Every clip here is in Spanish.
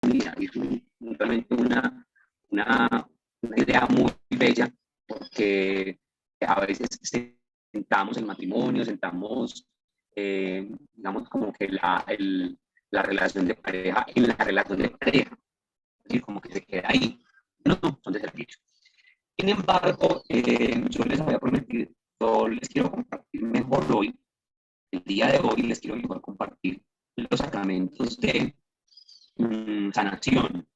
comunidad. Y es realmente una idea muy bella, porque a veces sentamos el matrimonio, sentamos, digamos, como que la relación de pareja en la relación de pareja, es decir, como que se queda ahí. No, no, son de servicio. Sin embargo, yo les había prometido, yo les quiero compartir mejor hoy, el día de hoy les quiero mejor compartir los sacramentos de sanación,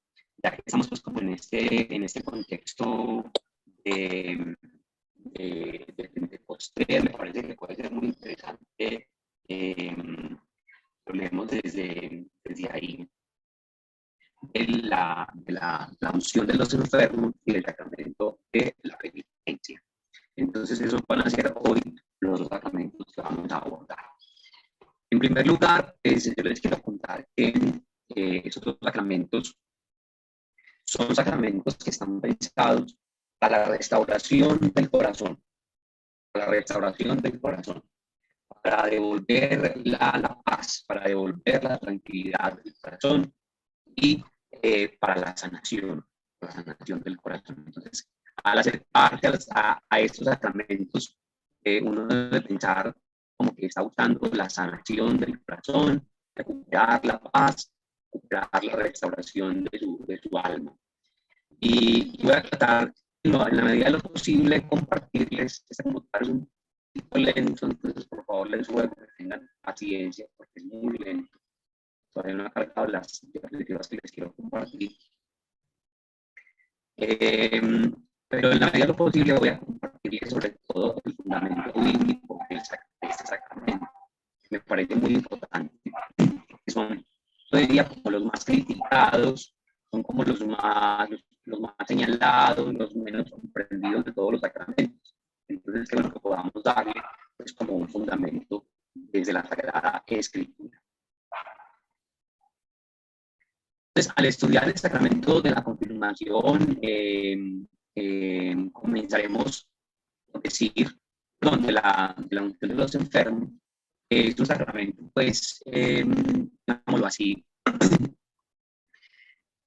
ya que estamos pues como en este contexto de, de Pentecostés. Me parece que puede ser muy interesante, eh, lo leemos desde ahí, la unción de los enfermos y el sacramento de la penitencia. Entonces, esos van a ser hoy los dos sacramentos que vamos a abordar. En primer lugar, yo les quiero contar que esos dos sacramentos son sacramentos que están pensados para la restauración del corazón, para la restauración del corazón, para devolver la paz, para devolver la tranquilidad del corazón y para la sanación del corazón. Entonces, al hacer parte a estos sacramentos, uno debe pensar como que está buscando la sanación del corazón, recuperar la paz, recuperar la restauración de su alma. Y voy a tratar, en la medida de lo posible, compartirles. Este computador es un poquito lento, entonces por favor les ruego que tengan paciencia, porque es muy lento. Todavía no he cargado las diapositivas que les quiero compartir. Pero en la medida de lo posible voy a compartirles sobre todo el fundamento bíblico de este sacramento, que me parece muy importante, que son, yo diría, como los más criticados, son como los más señalados, los menos comprendidos de todos los sacramentos. Entonces, qué bueno que podamos darle pues, como un fundamento desde la Sagrada Escritura. Entonces, al estudiar el sacramento de la confirmación, comenzaremos a decir, perdón, de la unción de los enfermos. Es un sacramento, pues, digámoslo así,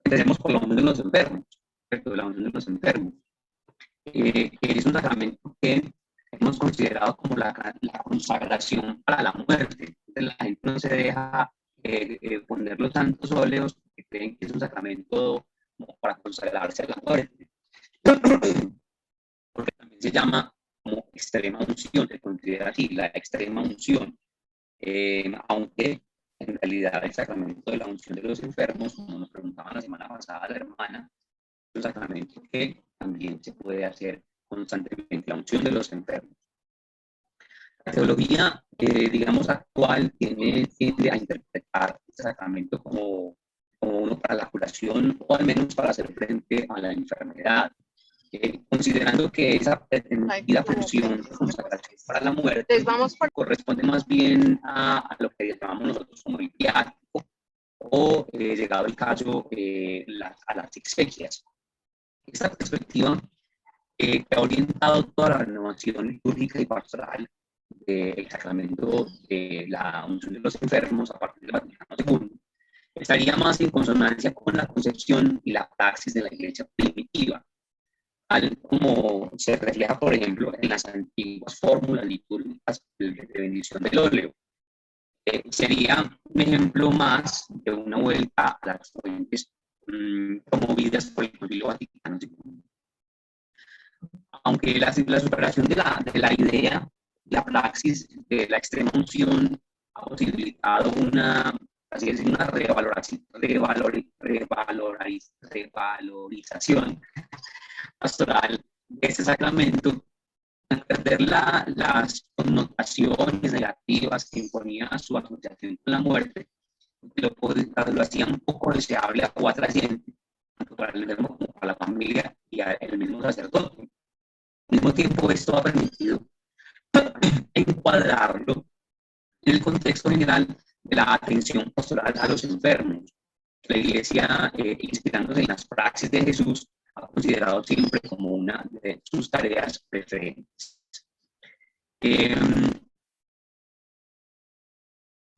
empecemos por la unción de los enfermos, ¿cierto? De la unción de los enfermos. Es un sacramento que hemos considerado como la consagración para la muerte. Entonces, la gente no se deja poner los santos óleos porque creen que es un sacramento como para consagrarse a la muerte. Porque también se llama como extrema unción, se considera así, la extrema unción. Aunque en realidad el sacramento de la unción de los enfermos, como nos preguntaba la semana pasada la hermana, es un sacramento que también se puede hacer constantemente, la unción de los enfermos. La teología, digamos, actual tiende a interpretar este sacramento como uno para la curación o al menos para hacer frente a la enfermedad, considerando que esa pretendida función de consagración para la muerte corresponde más bien a lo que llamamos nosotros como el viático o, llegado el caso, a las exequias. Esta perspectiva que ha orientado toda la renovación litúrgica y pastoral del sacramento de la unción de los enfermos a partir del Vaticano II, estaría más en consonancia con la concepción y la praxis de la Iglesia primitiva, tal como se refleja, por ejemplo, en las antiguas fórmulas litúrgicas de bendición del óleo. Sería un ejemplo más de una vuelta a las fuentes promovidas por el Concilio Vaticano II. Aunque la superación de la idea, la praxis de la extrema unción ha posibilitado así decir, una revalorización pastoral de este sacramento, al perder las connotaciones negativas que imponía su asociación con la muerte, lo hacía un poco deseable o atrayente, tanto para el enfermo como para la familia y el mismo sacerdote. Al mismo tiempo, esto ha permitido encuadrarlo en el contexto general de la atención pastoral a los enfermos. La Iglesia, inspirándose en las praxis de Jesús, ha considerado siempre como una de sus tareas preferentes.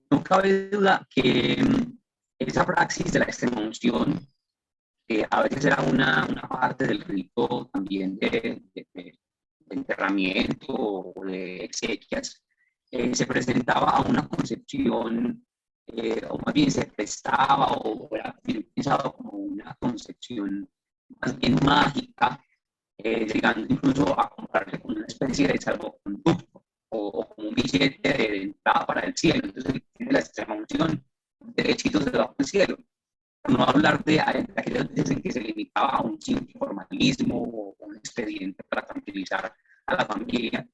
No cabe duda que Esa praxis de la extremaunción a veces era una parte del rito también de enterramiento o de exequias, se presentaba a una concepción, o más bien se prestaba o era pensado como una concepción más bien mágica, llegando incluso a compararse con una especie de salvoconducto o como un billete de entrada para el cielo. Entonces, tiene la extrema unción, derechitos debajo del cielo. No hablar de aquellas veces en que se limitaba a un simple formalismo o un expediente para tranquilizar a la familia.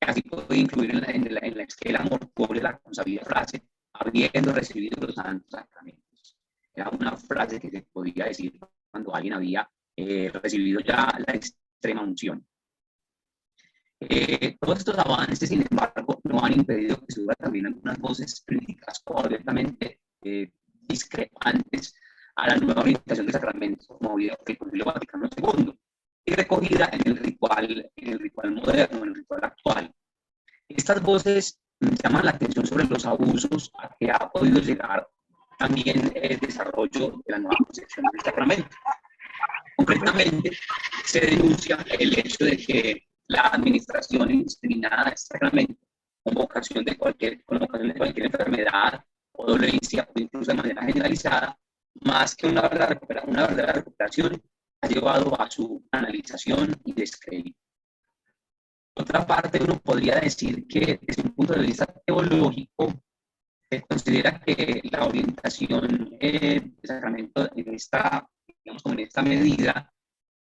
Así puede incluir en la esquela mortuoria la consabida frase, habiendo recibido los santos sacramentos. Era una frase que se podía decir cuando alguien había recibido ya la extrema unción. Todos estos avances, sin embargo, no han impedido que suban también algunas voces críticas o abiertamente discrepantes a la nueva orientación de sacramentos promovida por el Concilio Vaticano II y recogida en el ritual moderno, en el ritual actual. Estas voces llaman la atención sobre los abusos a que ha podido llegar también el desarrollo de la nueva concepción del sacramento. Concretamente, se denuncia el hecho de que la administración indiscriminada de este sacramento, con ocasión de cualquier enfermedad o dolencia, o incluso de manera generalizada, más que una verdadera recuperación, ha llevado a su analización y descrédito. Por otra parte, uno podría decir que desde un punto de vista teológico, se considera que la orientación del sacramento en esta, digamos, como en esta medida,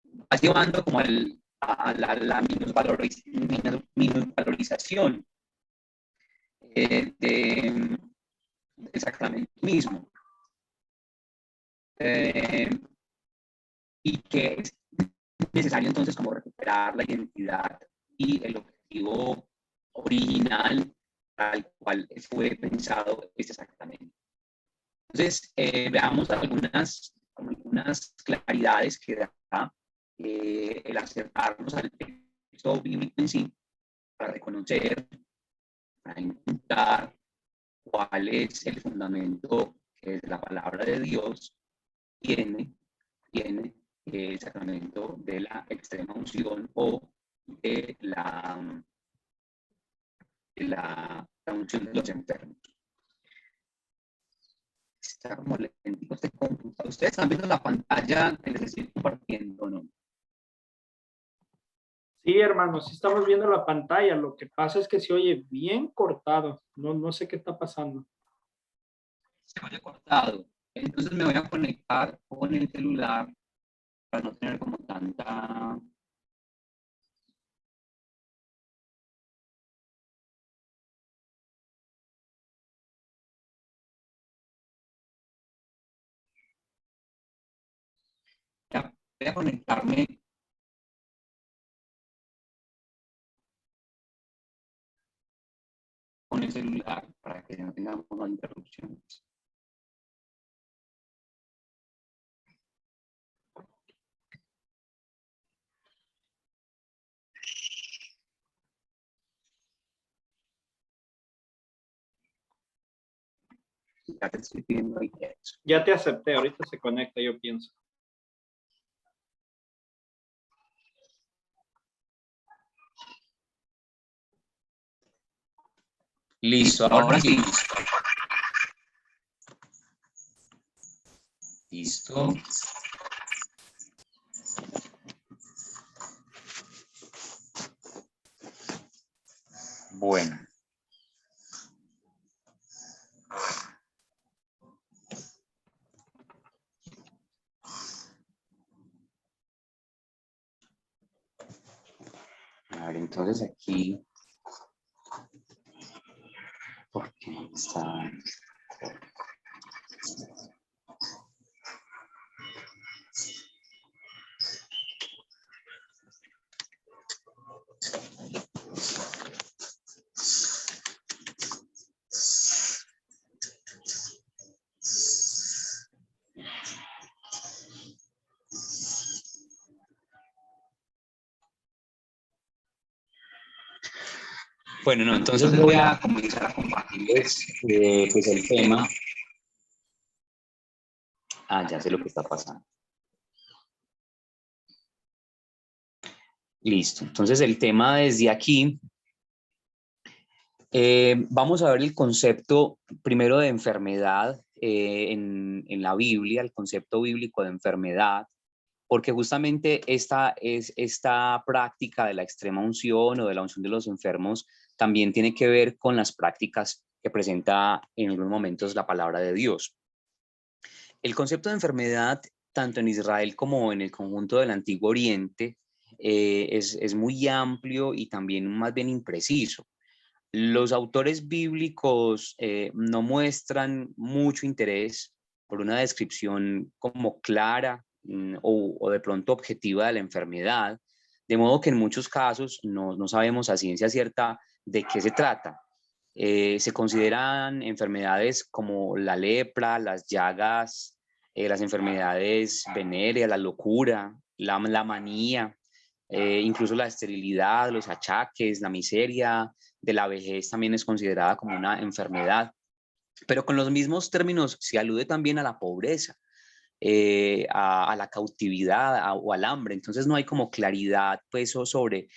va llevando como a la minusvalorización del sacramento mismo. Y que es necesario entonces como recuperar la identidad y el objetivo original al cual fue pensado este sacramento. Entonces, veamos algunas claridades que da el acercarnos al texto bíblico en sí para reconocer, para encontrar cuál es el fundamento que la palabra de Dios tiene el sacramento de la extrema unción o de la unción de los enfermos. Está como lento este computador. Ustedes están viendo la pantalla que les estoy compartiendo, ¿no? Sí, hermano, sí estamos viendo la pantalla. Lo que pasa es que se oye bien cortado. No sé qué está pasando. Se oye cortado. Entonces me voy a conectar con el celular para no tener como tanta... Ya, voy a conectarme con el celular para que no tengamos más interrupciones. Ya te estoy pidiendo ahí eso. Ya te acepté, ahorita se conecta, yo pienso. Listo, ahora sí. Listo. Bueno. A ver, entonces aquí, ¿por qué está? Bueno, no, entonces voy a comenzar a compartirles pues el tema Ya sé lo que está pasando. Listo. Entonces el tema desde aquí, vamos a ver el concepto primero de enfermedad en la Biblia, el concepto bíblico de enfermedad, porque justamente esta práctica de la extrema unción o de la unción de los enfermos también tiene que ver con las prácticas que presenta en algunos momentos la palabra de Dios. El concepto de enfermedad, tanto en Israel como en el conjunto del Antiguo Oriente, es muy amplio y también más bien impreciso. Los autores bíblicos no muestran mucho interés por una descripción como clara o de pronto objetiva de la enfermedad, de modo que en muchos casos no sabemos a ciencia cierta de qué se trata. Se consideran enfermedades como la lepra, las llagas, las enfermedades venéreas, la locura, la manía, incluso la esterilidad, los achaques, la miseria de la vejez también es considerada como una enfermedad. Pero con los mismos términos se alude también a la pobreza, a la cautividad o al hambre. Entonces no hay como claridad pues, sobre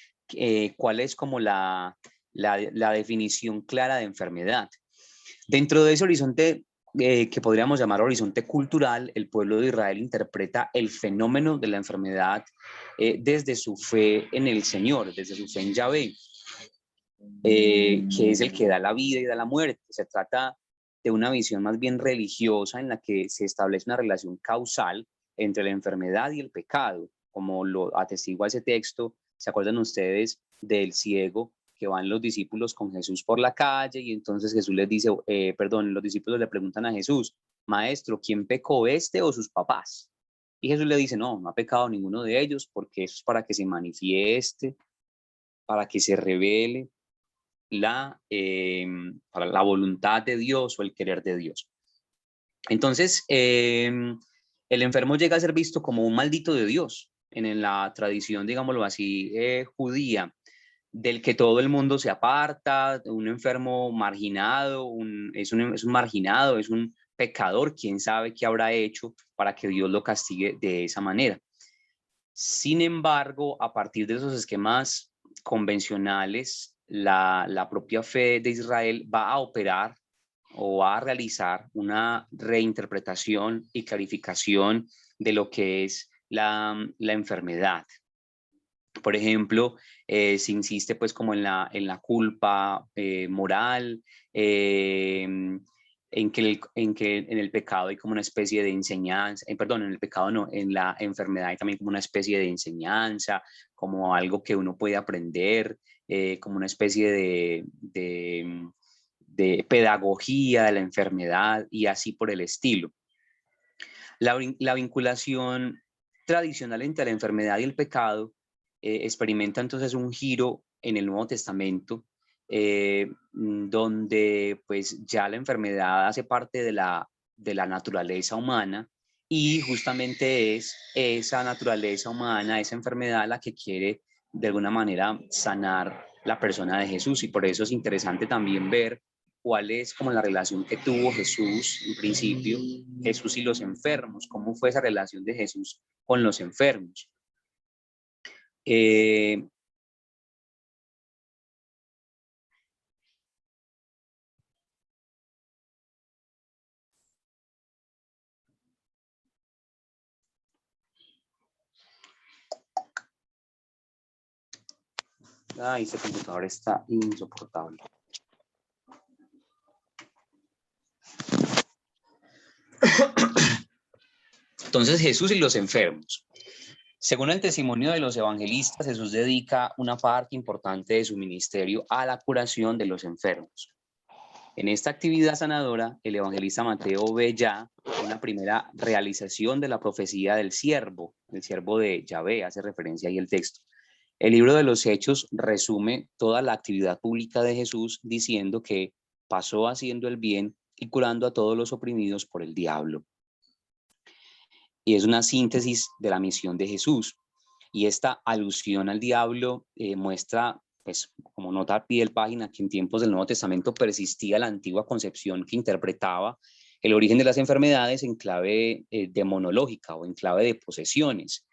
cuál es como la definición clara de enfermedad. Dentro de ese horizonte que podríamos llamar horizonte cultural, el pueblo de Israel interpreta el fenómeno de la enfermedad desde su fe en el Señor, desde su fe en Yahvé, que es el que da la vida y da la muerte. Se trata de una visión más bien religiosa en la que se establece una relación causal entre la enfermedad y el pecado, como lo atestigua ese texto. ¿Se acuerdan ustedes del ciego que van los discípulos con Jesús por la calle y entonces Jesús les dice, los discípulos le preguntan a Jesús, maestro, ¿quién pecó, este o sus papás? Y Jesús le dice, no ha pecado ninguno de ellos, porque eso es para que se manifieste, para que se revele para la voluntad de Dios o el querer de Dios. Entonces, el enfermo llega a ser visto como un maldito de Dios en la tradición, digámoslo así, judía, del que todo el mundo se aparta, un enfermo marginado, es un marginado, es un pecador, quién sabe qué habrá hecho para que Dios lo castigue de esa manera. Sin embargo, a partir de esos esquemas convencionales, la propia fe de Israel va a operar o va a realizar una reinterpretación y clarificación de lo que es la enfermedad. Por ejemplo, se insiste pues como en la culpa moral, en que en el pecado hay como una especie de enseñanza, en el pecado no, en la enfermedad hay también como una especie de enseñanza, como algo que uno puede aprender, como una especie de pedagogía de la enfermedad y así por el estilo. La vinculación tradicional entre la enfermedad y el pecado experimenta entonces un giro en el Nuevo Testamento, donde pues ya la enfermedad hace parte de la naturaleza humana y justamente es esa naturaleza humana, esa enfermedad la que quiere de alguna manera sanar la persona de Jesús, y por eso es interesante también ver cuál es como la relación que tuvo Jesús en principio, Jesús y los enfermos, cómo fue esa relación de Jesús con los enfermos. Este computador está insoportable. Entonces, Jesús y los enfermos. Según el testimonio de los evangelistas, Jesús dedica una parte importante de su ministerio a la curación de los enfermos. En esta actividad sanadora, el evangelista Mateo ve ya una primera realización de la profecía del siervo de Yahvé, hace referencia ahí el texto. El libro de los Hechos resume toda la actividad pública de Jesús diciendo que pasó haciendo el bien y curando a todos los oprimidos por el diablo. Y es una síntesis de la misión de Jesús. Y esta alusión al diablo muestra, pues, como nota a pie de página, que en tiempos del Nuevo Testamento persistía la antigua concepción que interpretaba el origen de las enfermedades en clave demonológica o en clave de posesiones.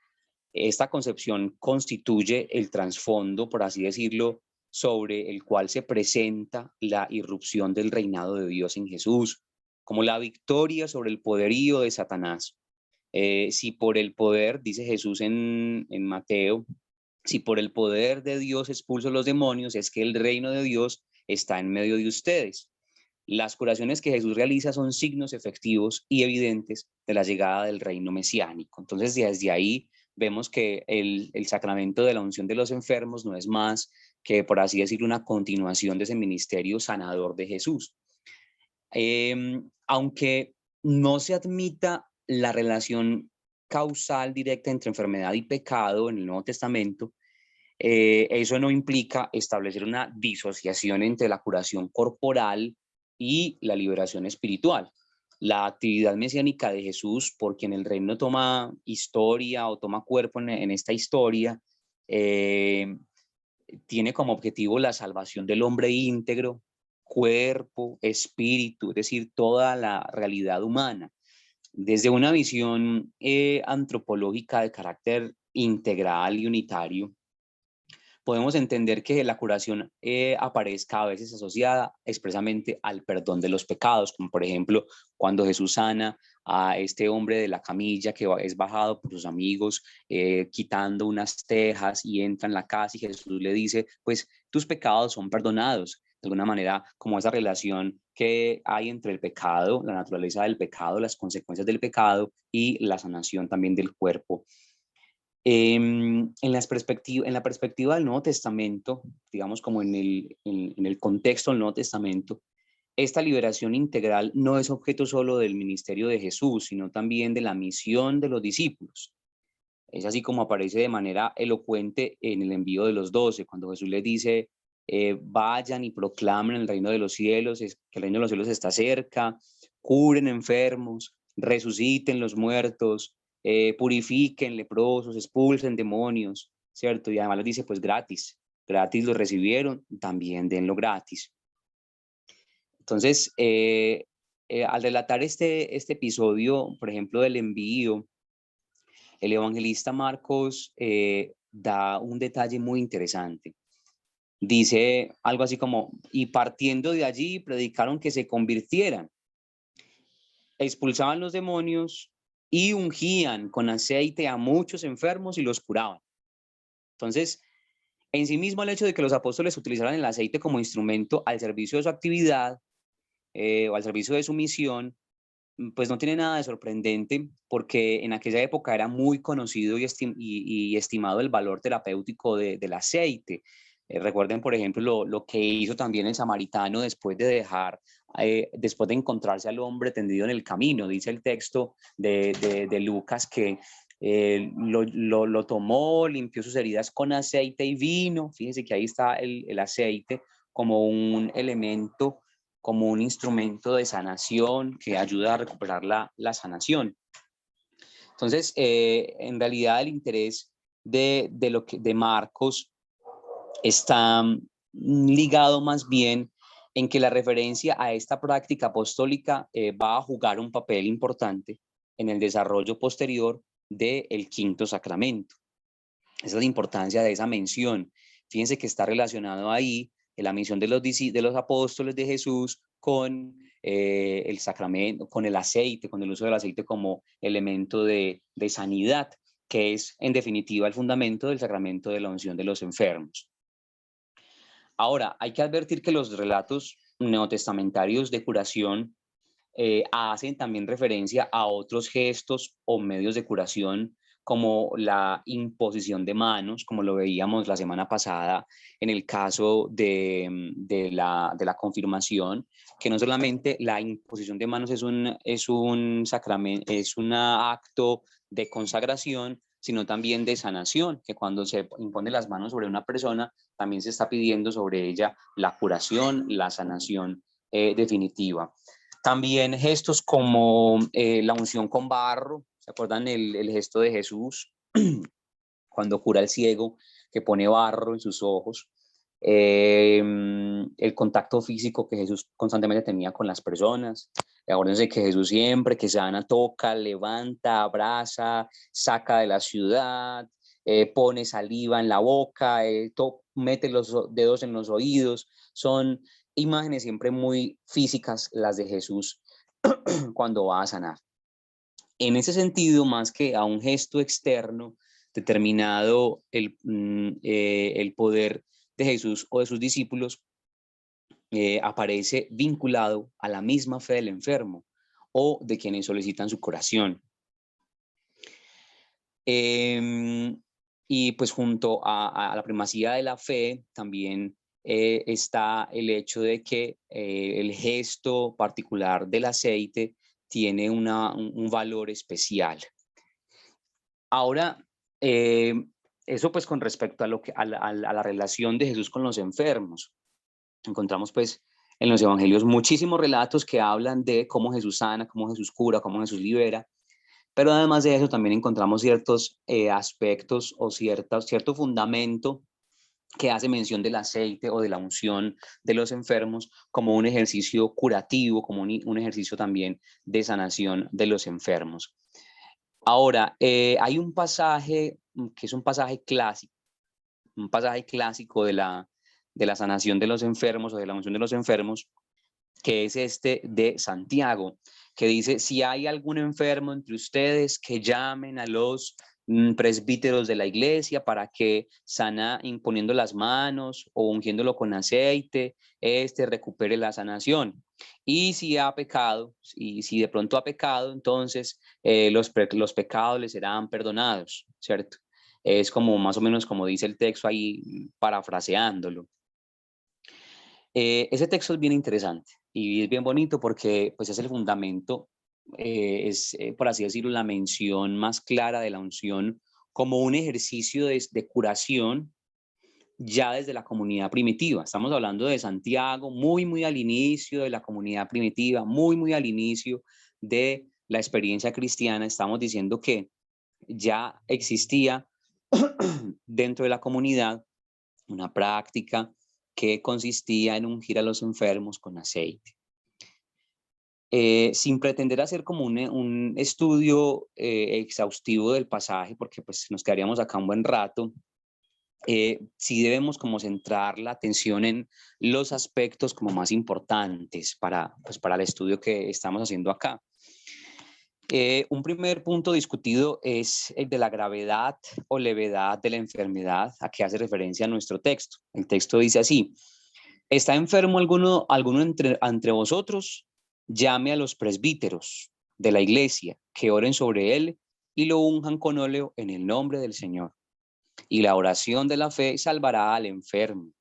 Esta concepción constituye el trasfondo, por así decirlo, sobre el cual se presenta la irrupción del reinado de Dios en Jesús, como la victoria sobre el poderío de Satanás. Si por el poder, dice Jesús en Mateo, si por el poder de Dios expulso los demonios, es que el reino de Dios está en medio de ustedes. Las curaciones que Jesús realiza son signos efectivos y evidentes de la llegada del reino mesiánico. Entonces, desde ahí vemos que el sacramento de la unción de los enfermos no es más que, por así decirlo, una continuación de ese ministerio sanador de Jesús. Aunque no se admita la relación causal directa entre enfermedad y pecado en el Nuevo Testamento, eso no implica establecer una disociación entre la curación corporal y la liberación espiritual. La actividad mesiánica de Jesús, por quien el reino toma historia o toma cuerpo en esta historia, tiene como objetivo la salvación del hombre íntegro, cuerpo, espíritu, es decir, toda la realidad humana. Desde una visión antropológica de carácter integral y unitario, podemos entender que la curación aparezca a veces asociada expresamente al perdón de los pecados, como por ejemplo cuando Jesús sana a este hombre de la camilla que es bajado por sus amigos, quitando unas tejas y entra en la casa y Jesús le dice, pues tus pecados son perdonados. De alguna manera, como esa relación que hay entre el pecado, la naturaleza del pecado, las consecuencias del pecado y la sanación también del cuerpo. En la perspectiva del Nuevo Testamento, digamos como en el contexto del Nuevo Testamento, esta liberación integral no es objeto solo del ministerio de Jesús, sino también de la misión de los discípulos. Es así como aparece de manera elocuente en el envío de los 12, cuando Jesús les dice, vayan y proclamen el reino de los cielos, que el reino de los cielos está cerca, curen enfermos, resuciten los muertos, purifiquen leprosos, expulsen demonios, ¿cierto? Y además les dice, pues gratis lo recibieron, también denlo gratis. Entonces, al relatar este episodio, por ejemplo, del envío, el evangelista Marcos da un detalle muy interesante. Dice algo así como, y partiendo de allí predicaron que se convirtieran, expulsaban los demonios y ungían con aceite a muchos enfermos y los curaban. Entonces, en sí mismo el hecho de que los apóstoles utilizaran el aceite como instrumento al servicio de su actividad o al servicio de su misión, pues no tiene nada de sorprendente porque en aquella época era muy conocido y estimado el valor terapéutico del aceite. Recuerden, por ejemplo, lo que hizo también el samaritano después de encontrarse al hombre tendido en el camino. Dice el texto de Lucas que lo tomó, limpió sus heridas con aceite y vino. Fíjense que ahí está el aceite como un elemento, como un instrumento de sanación que ayuda a recuperar la sanación. Entonces, en realidad el interés de Marcos está ligado más bien en que la referencia a esta práctica apostólica va a jugar un papel importante en el desarrollo posterior del quinto sacramento. Esa es la importancia de esa mención. Fíjense que está relacionado ahí en la misión de los apóstoles de Jesús con el sacramento, con el aceite, con el uso del aceite como elemento de sanidad, que es en definitiva el fundamento del sacramento de la unción de los enfermos. Ahora, hay que advertir que los relatos neotestamentarios de curación hacen también referencia a otros gestos o medios de curación como la imposición de manos, como lo veíamos la semana pasada en el caso de la confirmación, que no solamente la imposición de manos es un sacramento, es un acto de consagración, sino también de sanación, que cuando se impone las manos sobre una persona, también se está pidiendo sobre ella la curación, la sanación definitiva. También gestos como la unción con barro, ¿se acuerdan el gesto de Jesús cuando cura al ciego, que pone barro en sus ojos? El contacto físico que Jesús constantemente tenía con las personas, Acuérdense que Jesús siempre que sana toca, levanta, abraza, saca de la ciudad, pone saliva en la boca, mete los dedos en los oídos. Son imágenes siempre muy físicas las de Jesús cuando va a sanar. En ese sentido, más que a un gesto externo determinado, el poder de Jesús o de sus discípulos aparece vinculado a la misma fe del enfermo o de quienes solicitan su curación. Y pues junto a la primacía de la fe también está el hecho de que el gesto particular del aceite tiene un valor especial. Ahora, eso pues con respecto a la relación de Jesús con los enfermos. Encontramos pues en los evangelios muchísimos relatos que hablan de cómo Jesús sana, cómo Jesús cura, cómo Jesús libera, pero además de eso también encontramos ciertos aspectos o cierto fundamento que hace mención del aceite o de la unción de los enfermos como un ejercicio curativo, como un ejercicio también de sanación de los enfermos. Ahora, hay un pasaje que es un pasaje clásico de la sanación de los enfermos o de la unción de los enfermos, que es este de Santiago, que dice: si hay algún enfermo entre ustedes, que llamen a los presbíteros de la iglesia para que sana imponiendo las manos o ungiéndolo con aceite, recupere la sanación. Y si ha pecado, y si de pronto ha pecado, entonces los pecados le serán perdonados, ¿cierto? Es como más o menos como dice el texto ahí, parafraseándolo. Ese texto es bien interesante y es bien bonito porque pues, es el fundamento, por así decirlo, la mención más clara de la unción como un ejercicio de curación ya desde la comunidad primitiva. Estamos hablando de Santiago, muy al inicio de la comunidad primitiva, muy al inicio de la experiencia cristiana. Estamos diciendo que ya existía dentro de la comunidad una práctica que consistía en ungir a los enfermos con aceite. Sin pretender hacer como un estudio exhaustivo del pasaje, porque pues nos quedaríamos acá un buen rato, sí debemos como centrar la atención en los aspectos como más importantes para el estudio que estamos haciendo acá. Un primer punto discutido es el de la gravedad o levedad de la enfermedad a que hace referencia nuestro texto. El texto dice así: ¿está enfermo alguno entre vosotros? Llame a los presbíteros de la iglesia, que oren sobre él y lo unjan con óleo en el nombre del Señor. Y la oración de la fe salvará al enfermo,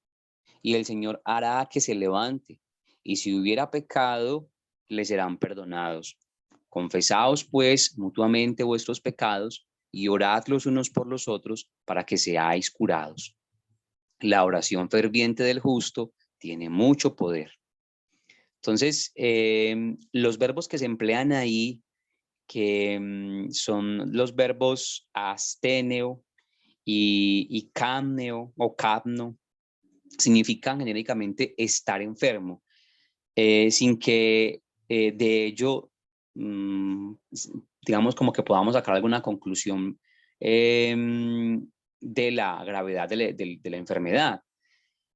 y el Señor hará que se levante, y si hubiera pecado, le serán perdonados. Confesaos pues mutuamente vuestros pecados y orad los unos por los otros para que seáis curados. La oración ferviente del justo tiene mucho poder. Entonces, los verbos que se emplean ahí, que son los verbos asteneo y camneo o capno, significan genéricamente estar enfermo, sin que de ello, digamos, como que podamos sacar alguna conclusión de la gravedad de la enfermedad.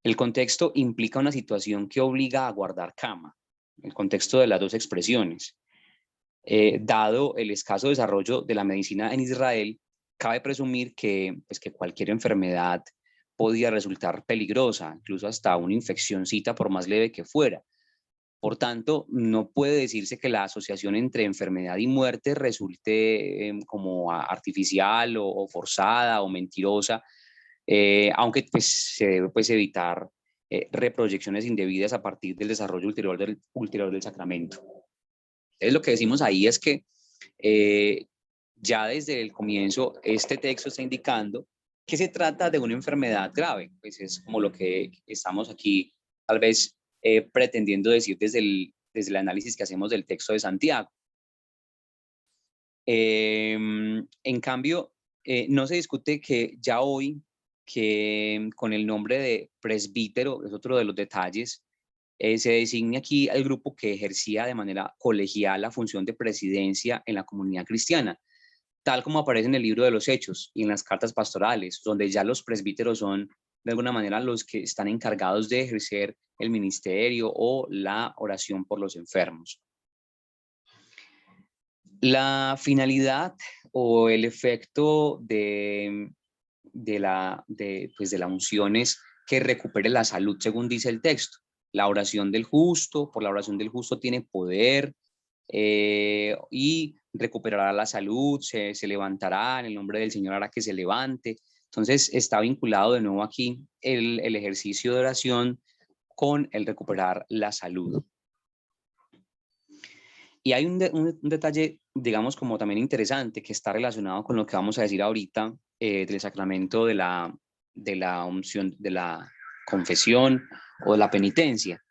El contexto implica una situación que obliga a guardar cama, el contexto de las dos expresiones. Dado el escaso desarrollo de la medicina en Israel, cabe presumir que cualquier enfermedad podía resultar peligrosa, incluso hasta una infeccióncita por más leve que fuera. Por tanto, no puede decirse que la asociación entre enfermedad y muerte resulte como artificial o forzada o mentirosa, aunque pues, se debe pues, evitar reproyecciones indebidas a partir del desarrollo ulterior del sacramento. Entonces, lo que decimos ahí es que ya desde el comienzo este texto está indicando que se trata de una enfermedad grave, pues es como lo que estamos aquí tal vez pretendiendo decir desde el análisis que hacemos del texto de Santiago. En cambio, no se discute que ya hoy, que con el nombre de presbítero, es otro de los detalles, se designa aquí al grupo que ejercía de manera colegial la función de presidencia en la comunidad cristiana, tal como aparece en el libro de los Hechos y en las cartas pastorales, donde ya los presbíteros son de alguna manera los que están encargados de ejercer el ministerio o la oración por los enfermos. La finalidad o el efecto de la unción es que recupere la salud, según dice el texto. La oración del justo, por la oración del justo tiene poder, y recuperará la salud, se levantará, en el nombre del Señor hará que se levante. Entonces está vinculado de nuevo aquí el ejercicio de oración con el recuperar la salud. Y hay un detalle, digamos, como también interesante, que está relacionado con lo que vamos a decir ahorita, del sacramento de la unción, de la confesión o de la penitencia.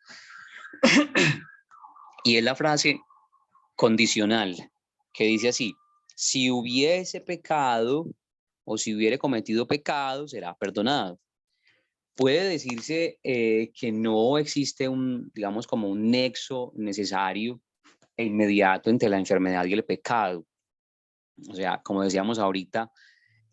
Y es la frase condicional, que dice así: si hubiese pecado o si hubiere cometido pecado, será perdonado. Puede decirse que no existe digamos, como un nexo necesario e inmediato entre la enfermedad y el pecado. O sea, como decíamos ahorita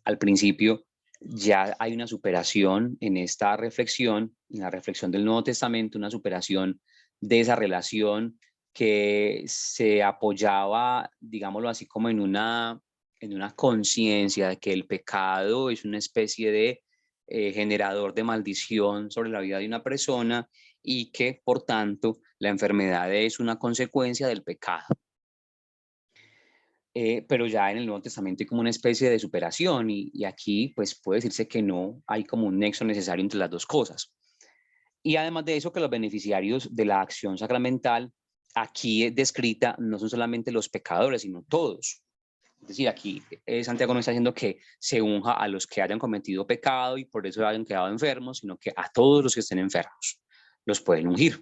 al principio, ya hay una superación en esta reflexión, en la reflexión del Nuevo Testamento, una superación de esa relación que se apoyaba, digámoslo así, como en una conciencia de que el pecado es una especie de generador de maldición sobre la vida de una persona y que, por tanto, la enfermedad es una consecuencia del pecado. Pero ya en el Nuevo Testamento hay como una especie de superación y aquí pues puede decirse que no hay como un nexo necesario entre las dos cosas. Y además de eso, que los beneficiarios de la acción sacramental aquí descrita no son solamente los pecadores, sino todos. Es decir, aquí Santiago no está diciendo que se unja a los que hayan cometido pecado y por eso hayan quedado enfermos, sino que a todos los que estén enfermos los pueden ungir.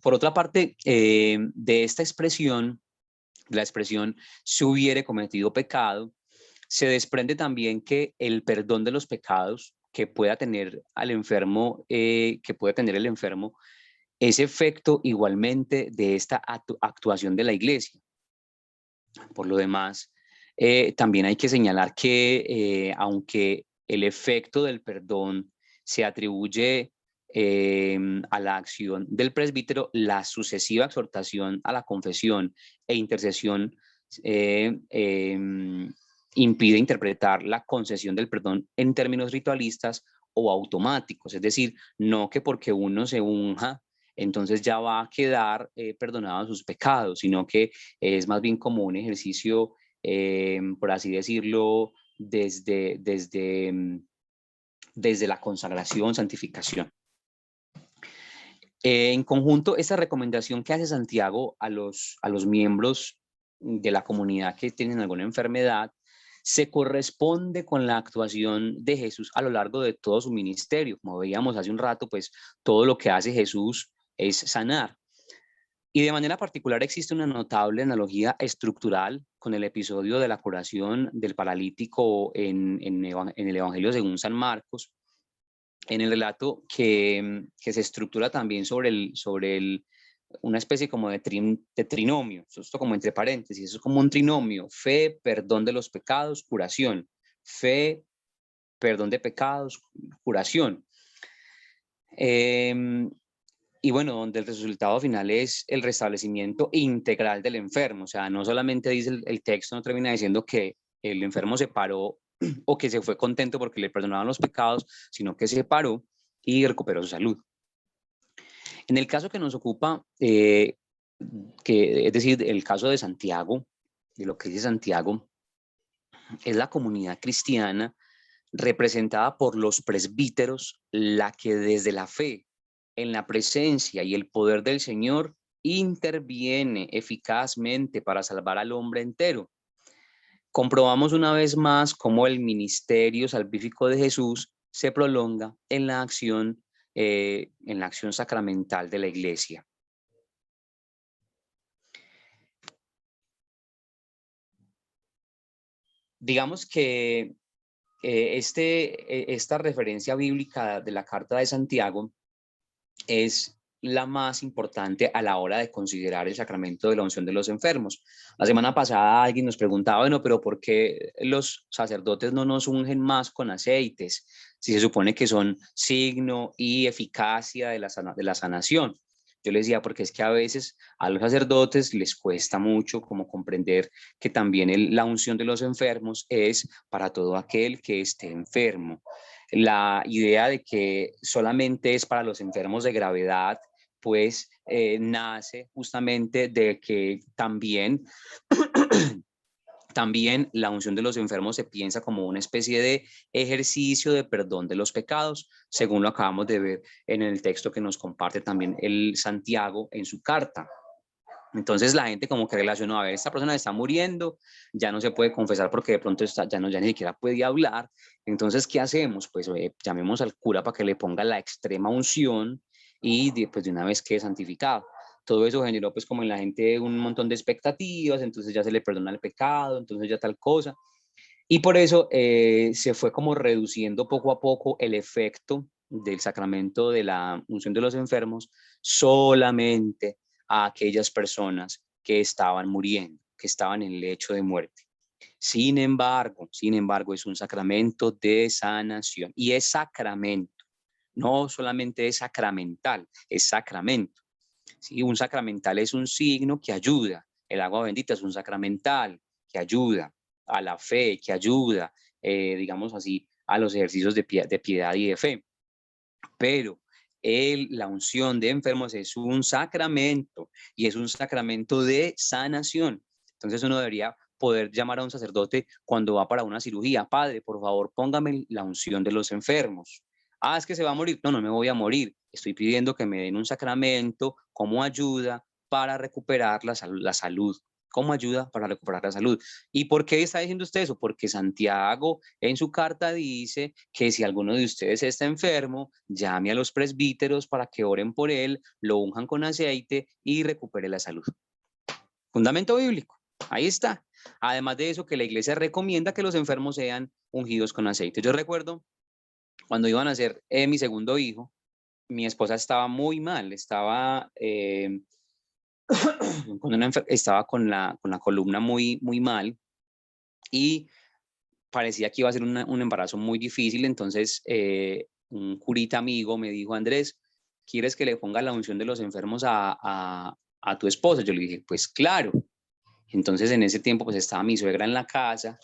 Por otra parte, de esta expresión, la expresión "si hubiere cometido pecado", se desprende también que el perdón de los pecados que pueda tener al enfermo, que puede tener el enfermo, es efecto igualmente de esta actuación de la Iglesia. Por lo demás, también hay que señalar que aunque el efecto del perdón se atribuye a la acción del presbítero, la sucesiva exhortación a la confesión e intercesión impide interpretar la concesión del perdón en términos ritualistas o automáticos, es decir, no que porque uno se unja, entonces ya va a quedar perdonado sus pecados, sino que es más bien como un ejercicio, por así decirlo, desde la consagración, santificación. En conjunto, esta recomendación que hace Santiago a los miembros de la comunidad que tienen alguna enfermedad se corresponde con la actuación de Jesús a lo largo de todo su ministerio. Como veíamos hace un rato, pues todo lo que hace Jesús es sanar. Y de manera particular existe una notable analogía estructural con el episodio de la curación del paralítico en el Evangelio según San Marcos, en el relato que se estructura también sobre una especie como de trinomio, esto como entre paréntesis, eso es como un trinomio: fe, perdón de los pecados, curación; fe, perdón de pecados, curación. Y bueno, donde el resultado final es el restablecimiento integral del enfermo. O sea, no solamente dice el texto, no termina diciendo que el enfermo se paró o que se fue contento porque le perdonaban los pecados, sino que se paró y recuperó su salud. En el caso que nos ocupa, es decir, el caso de Santiago, de lo que dice Santiago, es la comunidad cristiana representada por los presbíteros, la que desde la fe en la presencia y el poder del Señor interviene eficazmente para salvar al hombre entero. Comprobamos una vez más cómo el ministerio salvífico de Jesús se prolonga en la acción sacramental de la Iglesia. Digamos que esta referencia bíblica de la Carta de Santiago es la más importante a la hora de considerar el sacramento de la unción de los enfermos. La semana pasada alguien nos preguntaba, bueno, pero ¿por qué los sacerdotes no nos ungen más con aceites? Si se supone que son signo y eficacia de la sanación. Yo les decía, porque es que a veces a los sacerdotes les cuesta mucho como comprender que también la unción de los enfermos es para todo aquel que esté enfermo. La idea de que solamente es para los enfermos de gravedad, pues nace justamente de que también también la unción de los enfermos se piensa como una especie de ejercicio de perdón de los pecados, según lo acabamos de ver en el texto que nos comparte también el Santiago en su carta. Entonces la gente como que relacionó, a ver, esta persona está muriendo, ya no se puede confesar porque de pronto ya ni siquiera puede hablar. Entonces, ¿qué hacemos? Pues llamemos al cura para que le ponga la extrema unción y pues, de una vez quede santificado. Todo eso generó pues como en la gente un montón de expectativas, entonces ya se le perdona el pecado, entonces ya tal cosa. Y por eso se fue como reduciendo poco a poco el efecto del sacramento de la unción de los enfermos solamente a aquellas personas que estaban muriendo, que estaban en el lecho de muerte. Sin embargo, es un sacramento de sanación y es sacramento. No solamente es sacramental, es sacramento. ¿Sí? Un sacramental es un signo que ayuda. El agua bendita es un sacramental que ayuda a la fe, que ayuda, digamos así, a los ejercicios de piedad y de fe. Pero la unción de enfermos es un sacramento y es un sacramento de sanación. Entonces uno debería poder llamar a un sacerdote cuando va para una cirugía. Padre, por favor, póngame la unción de los enfermos. Ah, es que se va a morir. No, no me voy a morir. Estoy pidiendo que me den un sacramento como ayuda para recuperar la salud. Como ayuda para recuperar la salud. ¿Y por qué está diciendo usted eso? Porque Santiago en su carta dice que si alguno de ustedes está enfermo, llame a los presbíteros para que oren por él, lo unjan con aceite y recupere la salud. Fundamento bíblico. Ahí está. Además de eso, que la iglesia recomienda que los enfermos sean ungidos con aceite. Yo recuerdo cuando iban a nacer mi segundo hijo, mi esposa estaba muy mal, estaba con la columna muy, muy mal y parecía que iba a ser un embarazo muy difícil. Entonces, un curita amigo me dijo, Andrés, ¿quieres que le ponga la unción de los enfermos a tu esposa? Yo le dije, pues claro. Entonces, en ese tiempo, pues estaba mi suegra en la casa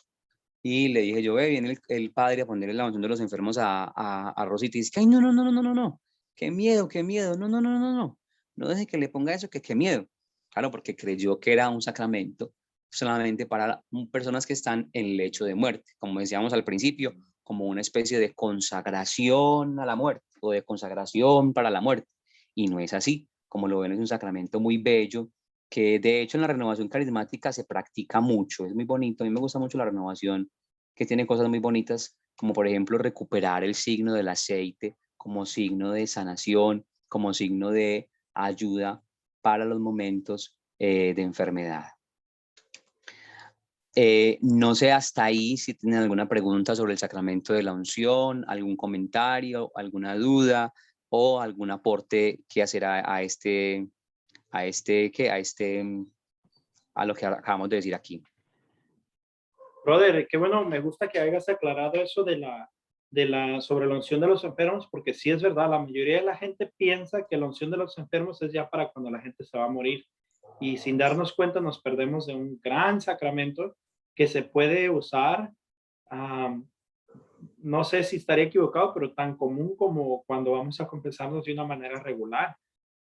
y le dije, yo ve, viene el padre a ponerle la unción de los enfermos a Rosita. Y dice, ay, no, no, no, no, no, no, no, qué miedo, no, no, no, no, no, no deje que le ponga eso, que qué miedo. Claro, porque creyó que era un sacramento solamente para personas que están en lecho de muerte, como decíamos al principio, como una especie de consagración a la muerte o de consagración para la muerte. Y no es así, como lo ven, es un sacramento muy bello, que de hecho en la renovación carismática se practica mucho, es muy bonito, a mí me gusta mucho la renovación, que tiene cosas muy bonitas, como por ejemplo recuperar el signo del aceite como signo de sanación, como signo de ayuda para los momentos de enfermedad. No sé hasta ahí si tienen alguna pregunta sobre el sacramento de la unción, algún comentario, alguna duda o algún aporte que hacer a lo que acabamos de decir aquí. Brother, qué bueno, me gusta que hayas aclarado eso sobre la unción de los enfermos, porque sí es verdad, la mayoría de la gente piensa que la unción de los enfermos es ya para cuando la gente se va a morir. Y sin darnos cuenta nos perdemos de un gran sacramento que se puede usar, no sé si estaría equivocado, pero tan común como cuando vamos a confesarnos de una manera regular,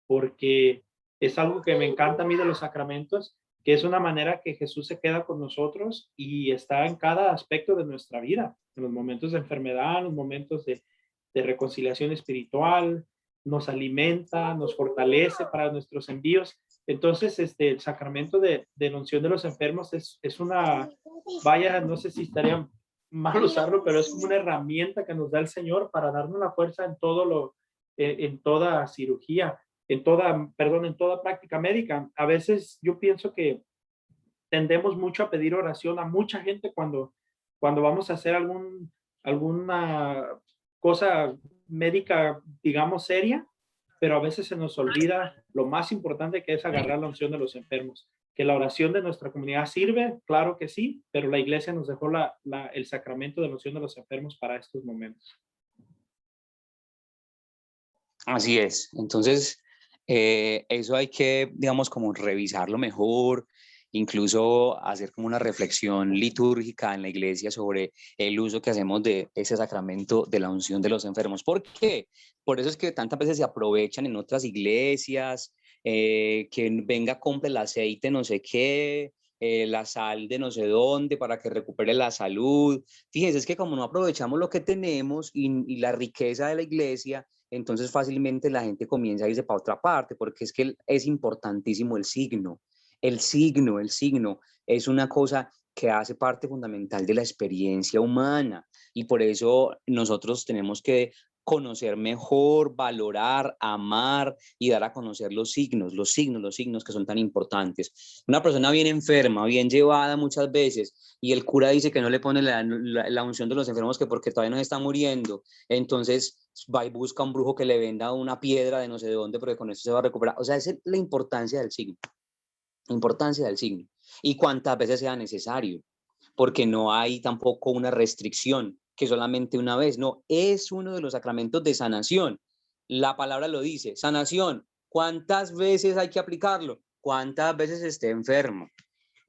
porque es algo que me encanta a mí de los sacramentos, que es una manera que Jesús se queda con nosotros y está en cada aspecto de nuestra vida, en los momentos de enfermedad, en los momentos de reconciliación espiritual, nos alimenta, nos fortalece para nuestros envíos. Entonces, el sacramento de la unción de los enfermos es una, vaya, no sé si estaría mal usarlo, pero es como una herramienta que nos da el Señor para darnos la fuerza en toda cirugía, en toda práctica médica. A veces yo pienso que tendemos mucho a pedir oración a mucha gente cuando vamos a hacer alguna cosa médica, digamos, seria, pero a veces se nos olvida lo más importante que es agarrar la unción de los enfermos. Que la oración de nuestra comunidad sirve, claro que sí, pero la iglesia nos dejó el sacramento de la unción de los enfermos para estos momentos. Así es. Entonces, eso hay que, digamos, como revisarlo mejor, incluso hacer como una reflexión litúrgica en la iglesia sobre el uso que hacemos de ese sacramento de la unción de los enfermos. ¿Por qué? Por eso es que tantas veces se aprovechan en otras iglesias, que venga, compre el aceite, no sé qué, la sal de no sé dónde para que recupere la salud. Fíjense, es que como no aprovechamos lo que tenemos y la riqueza de la iglesia, entonces fácilmente la gente comienza a irse para otra parte, porque es que es importantísimo el signo. El signo es una cosa que hace parte fundamental de la experiencia humana y por eso nosotros tenemos que conocer mejor, valorar, amar y dar a conocer los signos que son tan importantes. Una persona bien enferma, bien llevada muchas veces y el cura dice que no le pone la unción de los enfermos que porque todavía no se está muriendo, entonces va y busca un brujo que le venda una piedra de no sé de dónde, porque con eso se va a recuperar. O sea, esa es la importancia del signo. Importancia del signo. Y cuántas veces sea necesario, porque no hay tampoco una restricción que solamente una vez, no, es uno de los sacramentos de sanación. La palabra lo dice, sanación. ¿Cuántas veces hay que aplicarlo? ¿Cuántas veces esté enfermo?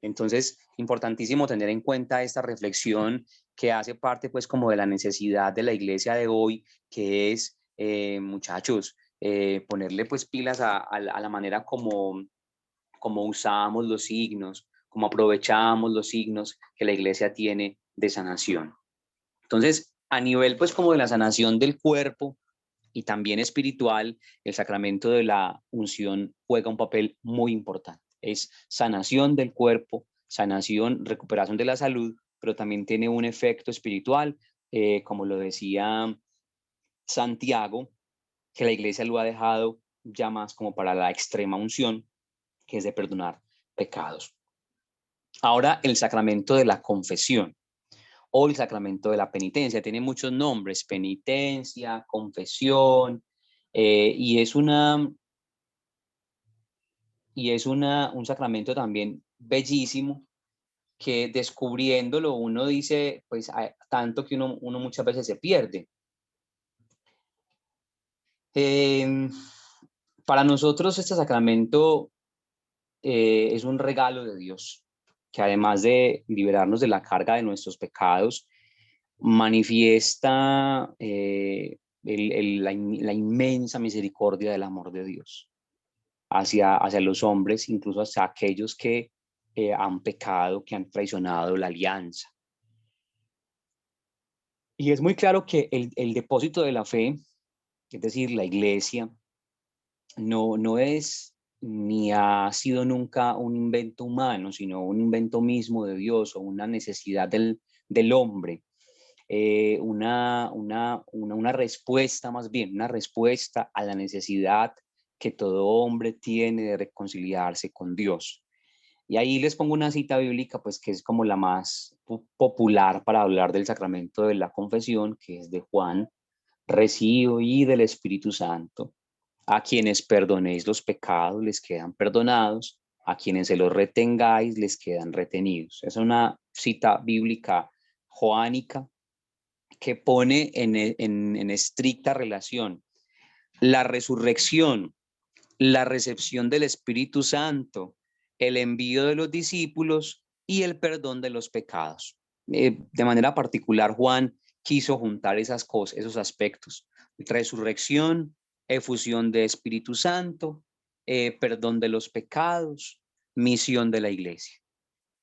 Entonces, importantísimo tener en cuenta esta reflexión que hace parte pues como de la necesidad de la iglesia de hoy, que es, muchachos, ponerle pues pilas a la manera como usamos los signos, como aprovechamos los signos que la iglesia tiene de sanación. Entonces, a nivel pues como de la sanación del cuerpo y también espiritual, el sacramento de la unción juega un papel muy importante. Es sanación del cuerpo, sanación, recuperación de la salud, pero también tiene un efecto espiritual, como lo decía Santiago, que la iglesia lo ha dejado ya más como para la extrema unción, que es de perdonar pecados. Ahora, el sacramento de la confesión o el sacramento de la penitencia. Tiene muchos nombres: penitencia, confesión, un sacramento también bellísimo que descubriéndolo uno dice, pues tanto que uno muchas veces se pierde. Para nosotros este sacramento es un regalo de Dios, que además de liberarnos de la carga de nuestros pecados, manifiesta la inmensa misericordia del amor de Dios hacia los hombres, incluso hacia aquellos que han pecado, que han traicionado la alianza. Y es muy claro que el depósito de la fe, es decir, la iglesia, no es ni ha sido nunca un invento humano, sino un invento mismo de Dios o una necesidad del hombre. Una respuesta, más bien, una respuesta a la necesidad que todo hombre tiene de reconciliarse con Dios. Y ahí les pongo una cita bíblica, pues que es como la más popular para hablar del sacramento de la confesión, que es de Juan: recibo y del Espíritu Santo. A quienes perdonéis los pecados les quedan perdonados, a quienes se los retengáis les quedan retenidos. Es una cita bíblica joánica que pone en estricta relación la resurrección, la recepción del Espíritu Santo, el envío de los discípulos y el perdón de los pecados. De manera particular, Juan quiso juntar esas cosas, esos aspectos: resurrección, efusión de Espíritu Santo, perdón de los pecados, misión de la iglesia.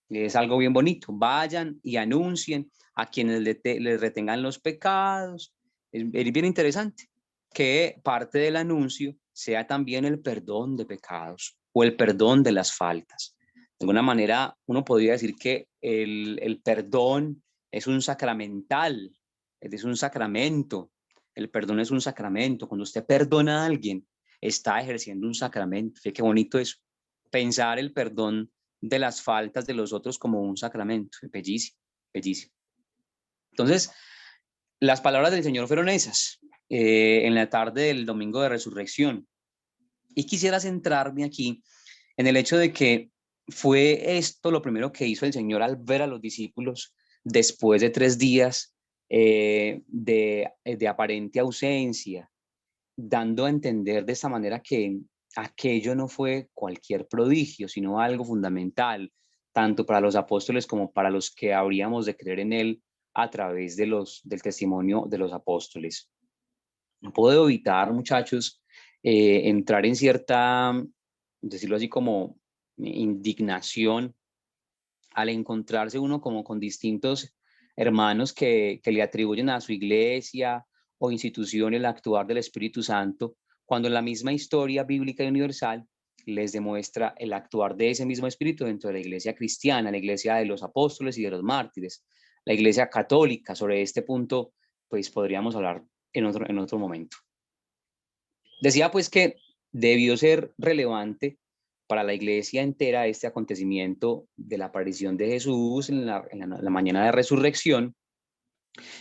Es algo bien bonito. Vayan y anuncien a quienes les retengan los pecados. Es bien interesante que parte del anuncio sea también el perdón de pecados o el perdón de las faltas. De alguna manera, uno podría decir que el perdón es un sacramental, es un sacramento. El perdón es un sacramento. Cuando usted perdona a alguien, está ejerciendo un sacramento. Fíjate qué bonito es pensar el perdón de las faltas de los otros como un sacramento. Bellísimo, bellísimo. Entonces, las palabras del Señor fueron esas, en la tarde del domingo de resurrección. Y quisiera centrarme aquí en el hecho de que fue esto lo primero que hizo el Señor al ver a los discípulos después de 3 días de aparente ausencia, dando a entender de esta manera que aquello no fue cualquier prodigio, sino algo fundamental, tanto para los apóstoles como para los que habríamos de creer en él a través del testimonio de los apóstoles. No puedo evitar, muchachos, entrar en cierta, decirlo así, como indignación al encontrarse uno como con distintos hermanos que le atribuyen a su iglesia o institución el actuar del Espíritu Santo, cuando la misma historia bíblica y universal les demuestra el actuar de ese mismo Espíritu dentro de la iglesia cristiana, la iglesia de los apóstoles y de los mártires, la iglesia católica. Sobre este punto, pues podríamos hablar en otro momento. Decía pues que debió ser relevante para la iglesia entera este acontecimiento de la aparición de Jesús en la mañana de resurrección,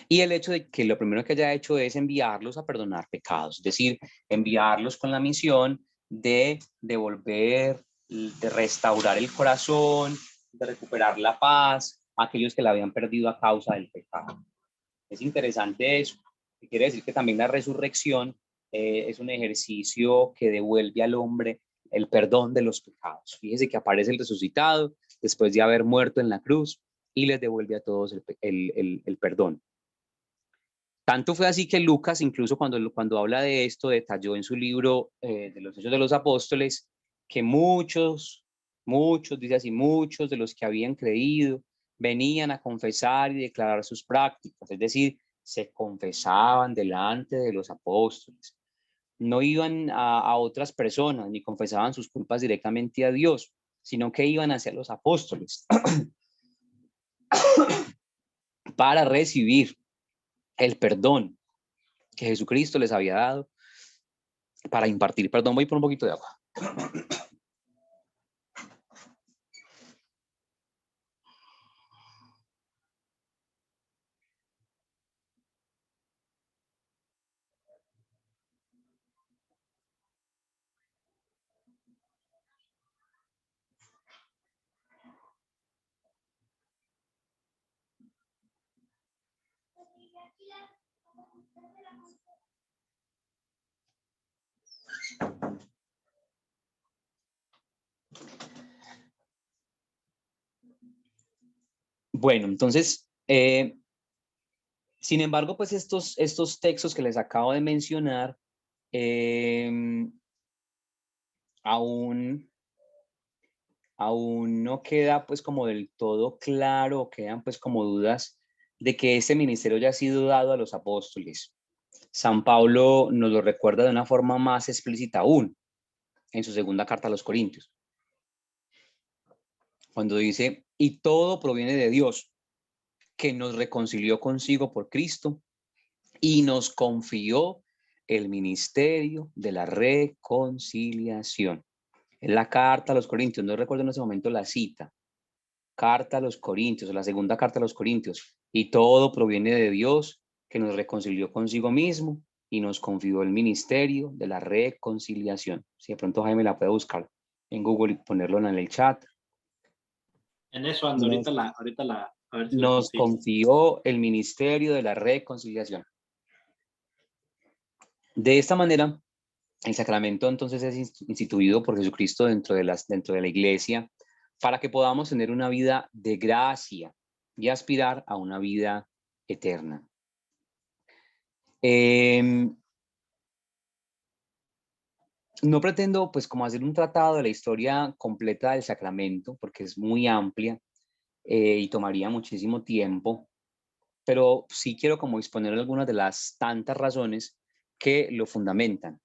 y el hecho de que lo primero que haya hecho es enviarlos a perdonar pecados, es decir, enviarlos con la misión de devolver, de restaurar el corazón, de recuperar la paz a aquellos que la habían perdido a causa del pecado. Es interesante eso, que quiere decir que también la resurrección es un ejercicio que devuelve al hombre el perdón de los pecados. Fíjese que aparece el resucitado después de haber muerto en la cruz y les devuelve a todos el perdón. Tanto fue así que Lucas, incluso cuando habla de esto, detalló en su libro de los Hechos de los Apóstoles que muchos, dice así, muchos de los que habían creído venían a confesar y declarar sus prácticas, es decir, se confesaban delante de los apóstoles. No iban a otras personas ni confesaban sus culpas directamente a Dios, sino que iban hacia los apóstoles para recibir el perdón que Jesucristo les había dado, para impartir perdón. Voy por un poquito de agua. Bueno, entonces, sin embargo, pues estos textos que les acabo de mencionar, aún no queda pues como del todo claro, quedan pues como dudas de que este ministerio ya ha sido dado a los apóstoles. San Pablo nos lo recuerda de una forma más explícita aún en su segunda carta a los Corintios, cuando dice: y todo proviene de Dios, que nos reconcilió consigo por Cristo y nos confió el ministerio de la reconciliación. En la carta a los Corintios, no recuerdo en ese momento la cita, carta a los Corintios, la segunda carta a los Corintios, y todo proviene de Dios, que nos reconcilió consigo mismo y nos confió el ministerio de la reconciliación. Si de pronto Jaime la puede buscar en Google y ponerlo en el chat. En eso ando, a ver si nos confió el ministerio de la reconciliación. De esta manera, el sacramento entonces es instituido por Jesucristo dentro de la iglesia, para que podamos tener una vida de gracia y aspirar a una vida eterna. No pretendo pues como hacer un tratado de la historia completa del sacramento, porque es muy amplia y tomaría muchísimo tiempo, pero sí quiero como exponer algunas de las tantas razones que lo fundamentan.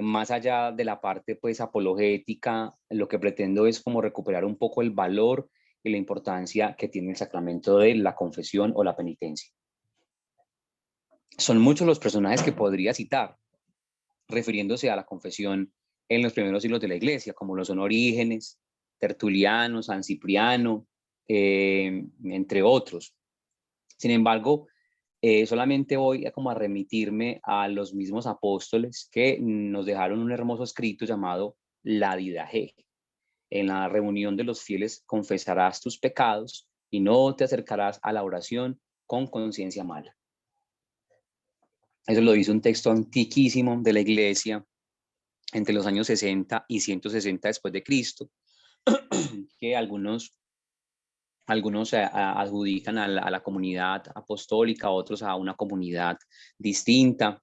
Más allá de la parte pues apologética, lo que pretendo es como recuperar un poco el valor y la importancia que tiene el sacramento de la confesión o la penitencia. Son muchos los personajes que podría citar, refiriéndose a la confesión en los primeros siglos de la Iglesia, como lo son Orígenes, Tertuliano, San Cipriano, entre otros. Sin embargo, solamente voy a como a remitirme a los mismos apóstoles que nos dejaron un hermoso escrito llamado la Didache. En la reunión de los fieles confesarás tus pecados y no te acercarás a la oración con conciencia mala. Eso lo dice un texto antiquísimo de la iglesia entre los años 60 y 160 después de Cristo, que algunos adjudican a la comunidad apostólica, otros a una comunidad distinta.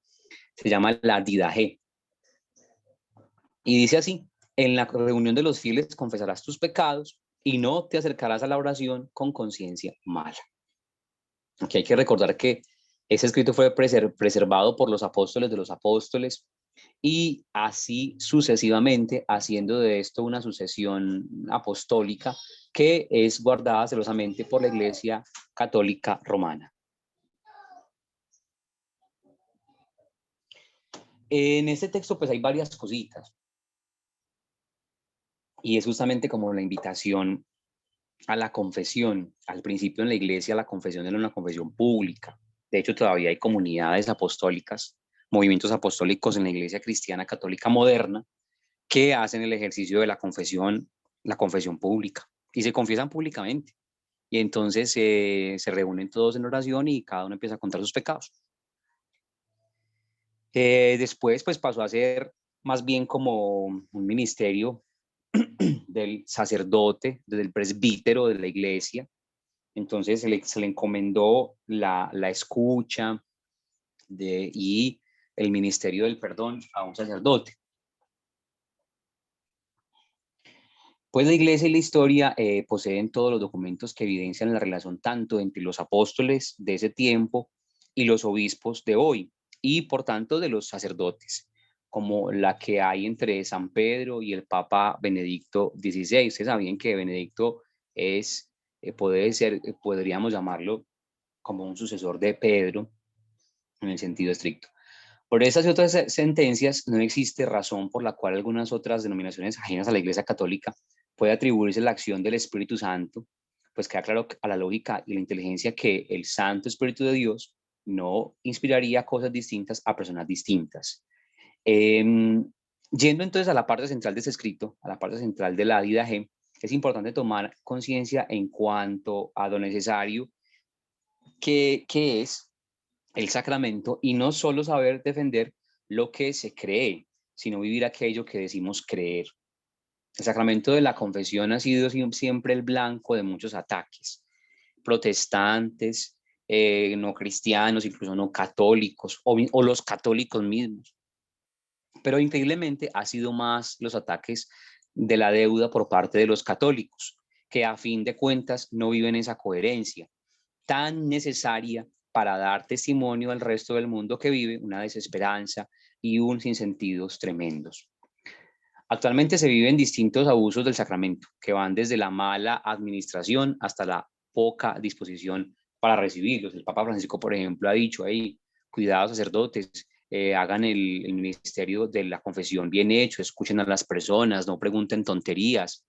Se llama la Didache. Y dice así: en la reunión de los fieles confesarás tus pecados y no te acercarás a la oración con conciencia mala. Aquí hay que recordar que ese escrito fue preservado por los apóstoles de los apóstoles, y así sucesivamente, haciendo de esto una sucesión apostólica que es guardada celosamente por la Iglesia Católica Romana. En este texto pues hay varias cositas, y es justamente como la invitación a la confesión. Al principio en la iglesia la confesión era una confesión pública. De hecho, todavía hay comunidades apostólicas, movimientos apostólicos en la iglesia cristiana católica moderna, que hacen el ejercicio de la confesión pública, y se confiesan públicamente. Y entonces se reúnen todos en oración y cada uno empieza a contar sus pecados. Después pues pasó a ser más bien como un ministerio del sacerdote, del presbítero de la iglesia. Entonces se le encomendó la escucha y el ministerio del perdón a un sacerdote. Pues la iglesia y la historia poseen todos los documentos que evidencian la relación tanto entre los apóstoles de ese tiempo y los obispos de hoy, y por tanto de los sacerdotes, como la que hay entre San Pedro y el Papa Benedicto XVI. Ustedes sabían que Benedicto es, podríamos llamarlo como un sucesor de Pedro en el sentido estricto. Por estas y otras sentencias, no existe razón por la cual algunas otras denominaciones ajenas a la Iglesia Católica puede atribuirse la acción del Espíritu Santo, pues queda claro a la lógica y la inteligencia que el Santo Espíritu de Dios no inspiraría cosas distintas a personas distintas. Yendo entonces a la parte central de este escrito, a la parte central de la Didache, es importante tomar conciencia en cuanto a lo necesario que es el sacramento, y no solo saber defender lo que se cree, sino vivir aquello que decimos creer. El sacramento de la confesión ha sido siempre el blanco de muchos ataques. Protestantes, no cristianos, incluso no católicos, o los católicos mismos. Pero increíblemente ha sido más los ataques de la deuda por parte de los católicos, que a fin de cuentas no viven esa coherencia tan necesaria para dar testimonio al resto del mundo que vive una desesperanza y un sinsentidos tremendos. Actualmente se viven distintos abusos del sacramento, que van desde la mala administración hasta la poca disposición para recibirlos. El Papa Francisco, por ejemplo, ha dicho ahí: cuidado, sacerdotes, hagan el ministerio de la confesión bien hecho, escuchen a las personas, no pregunten tonterías.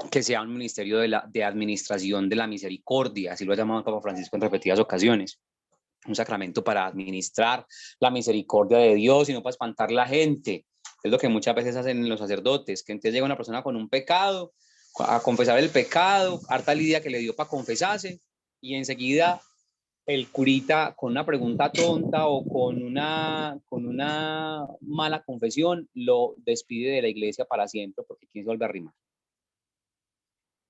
Que sea un ministerio de administración de la misericordia, así lo ha llamado el Papa Francisco en repetidas ocasiones. Un sacramento para administrar la misericordia de Dios y no para espantar a la gente. Es lo que muchas veces hacen los sacerdotes, que entonces llega una persona con un pecado, a confesar el pecado, harta lidia que le dio para confesarse, y enseguida el curita, con una pregunta tonta o con una mala confesión, lo despide de la iglesia para siempre, porque quién se vuelve a arrimar.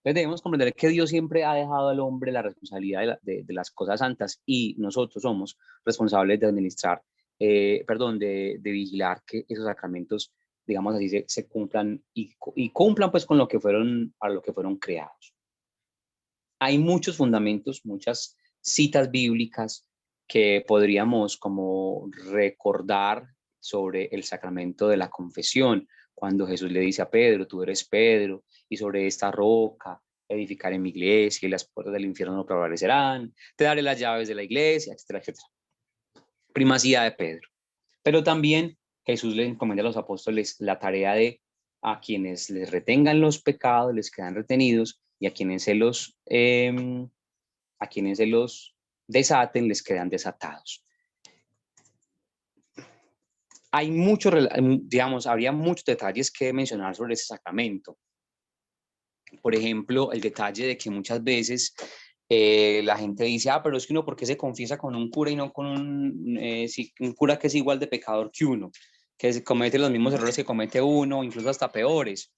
Entonces debemos comprender que Dios siempre ha dejado al hombre la responsabilidad de las cosas santas, y nosotros somos responsables de administrar, de vigilar que esos sacramentos, digamos así, se cumplan y cumplan pues con lo que fueron, a lo que fueron creados. Hay muchos fundamentos, muchas citas bíblicas que podríamos como recordar sobre el sacramento de la confesión, cuando Jesús le dice a Pedro: tú eres Pedro, y sobre esta roca edificaré mi iglesia, y las puertas del infierno no prevalecerán, te daré las llaves de la iglesia, etcétera, etcétera. Primacía de Pedro. Pero también Jesús le encomienda a los apóstoles la tarea de: a quienes les retengan los pecados, les quedan retenidos, y a quienes se los a quienes se los desaten les quedan desatados. Hay muchos, digamos, habría muchos detalles que mencionar sobre ese sacramento. Por ejemplo, el detalle de que muchas veces la gente dice, pero es que uno, ¿por qué se confiesa con un cura y no con un cura que es igual de pecador que uno? Que se comete los mismos errores que comete uno, incluso hasta peores.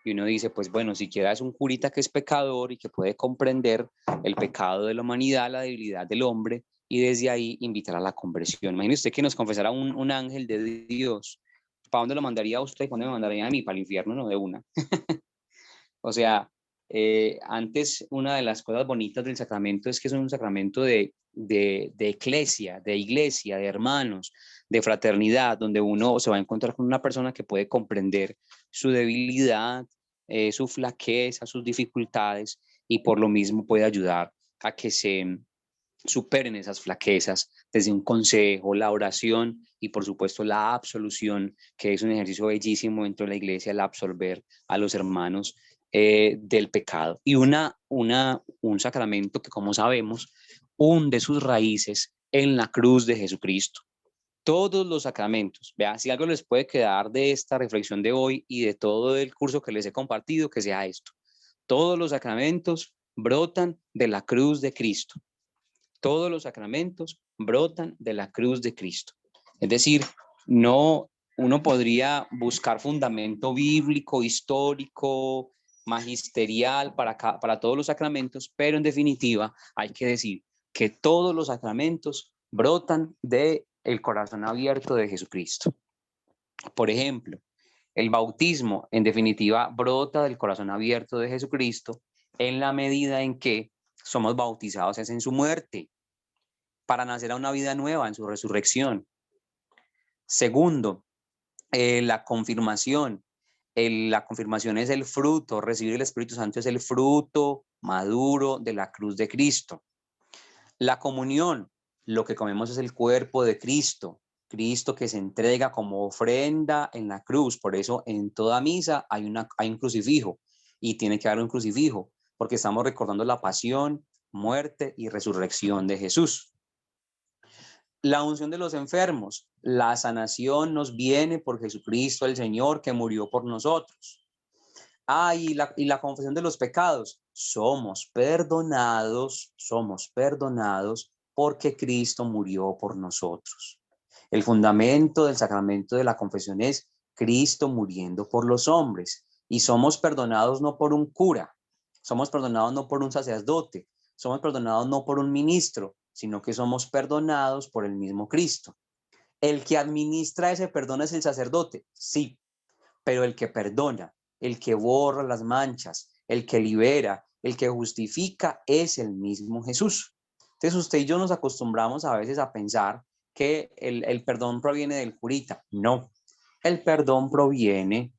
Y uno dice, pues bueno, siquiera es un curita que es pecador y que puede comprender el pecado de la humanidad, la debilidad del hombre, y desde ahí invitar a la conversión. Imagínese usted que nos confesara un ángel de Dios. ¿Para dónde lo mandaría a usted y para dónde me mandaría a mí? Para el infierno, no de una. O sea, antes una de las cosas bonitas del sacramento es que es un sacramento de iglesia, de hermanos, de fraternidad, donde uno se va a encontrar con una persona que puede comprender su debilidad, su flaqueza, sus dificultades, y por lo mismo puede ayudar a que se superen esas flaquezas desde un consejo, la oración y por supuesto la absolución, que es un ejercicio bellísimo dentro de la iglesia, el absolver a los hermanos del pecado. Y un sacramento que, como sabemos, hunde sus raíces en la cruz de Jesucristo. Todos los sacramentos, vea, si algo les puede quedar de esta reflexión de hoy y de todo el curso que les he compartido, que sea esto: todos los sacramentos brotan de la cruz de Cristo. Todos los sacramentos brotan de la cruz de Cristo. Es decir, no, uno podría buscar fundamento bíblico, histórico, magisterial para todos los sacramentos, pero en definitiva hay que decir que todos los sacramentos brotan del corazón abierto de Jesucristo. Por ejemplo, el bautismo en definitiva brota del corazón abierto de Jesucristo en la medida en que somos bautizados en su muerte, para nacer a una vida nueva en su resurrección. Segundo, la confirmación. La confirmación es el fruto, recibir el Espíritu Santo es el fruto maduro de la cruz de Cristo. La comunión, lo que comemos es el cuerpo de Cristo, Cristo que se entrega como ofrenda en la cruz. Por eso en toda misa hay un crucifijo, y tiene que haber un crucifijo, porque estamos recordando la pasión, muerte y resurrección de Jesús. La unción de los enfermos, la sanación nos viene por Jesucristo el Señor, que murió por nosotros. Y la confesión de los pecados, somos perdonados porque Cristo murió por nosotros. El fundamento del sacramento de la confesión es Cristo muriendo por los hombres, y somos perdonados no por un cura, somos perdonados no por un sacerdote, somos perdonados no por un ministro, sino que somos perdonados por el mismo Cristo. ¿El que administra ese perdón es el sacerdote? Sí, pero el que perdona, el que borra las manchas, el que libera, el que justifica es el mismo Jesús. Entonces usted y yo nos acostumbramos a veces a pensar que el perdón proviene del curita. No, el perdón proviene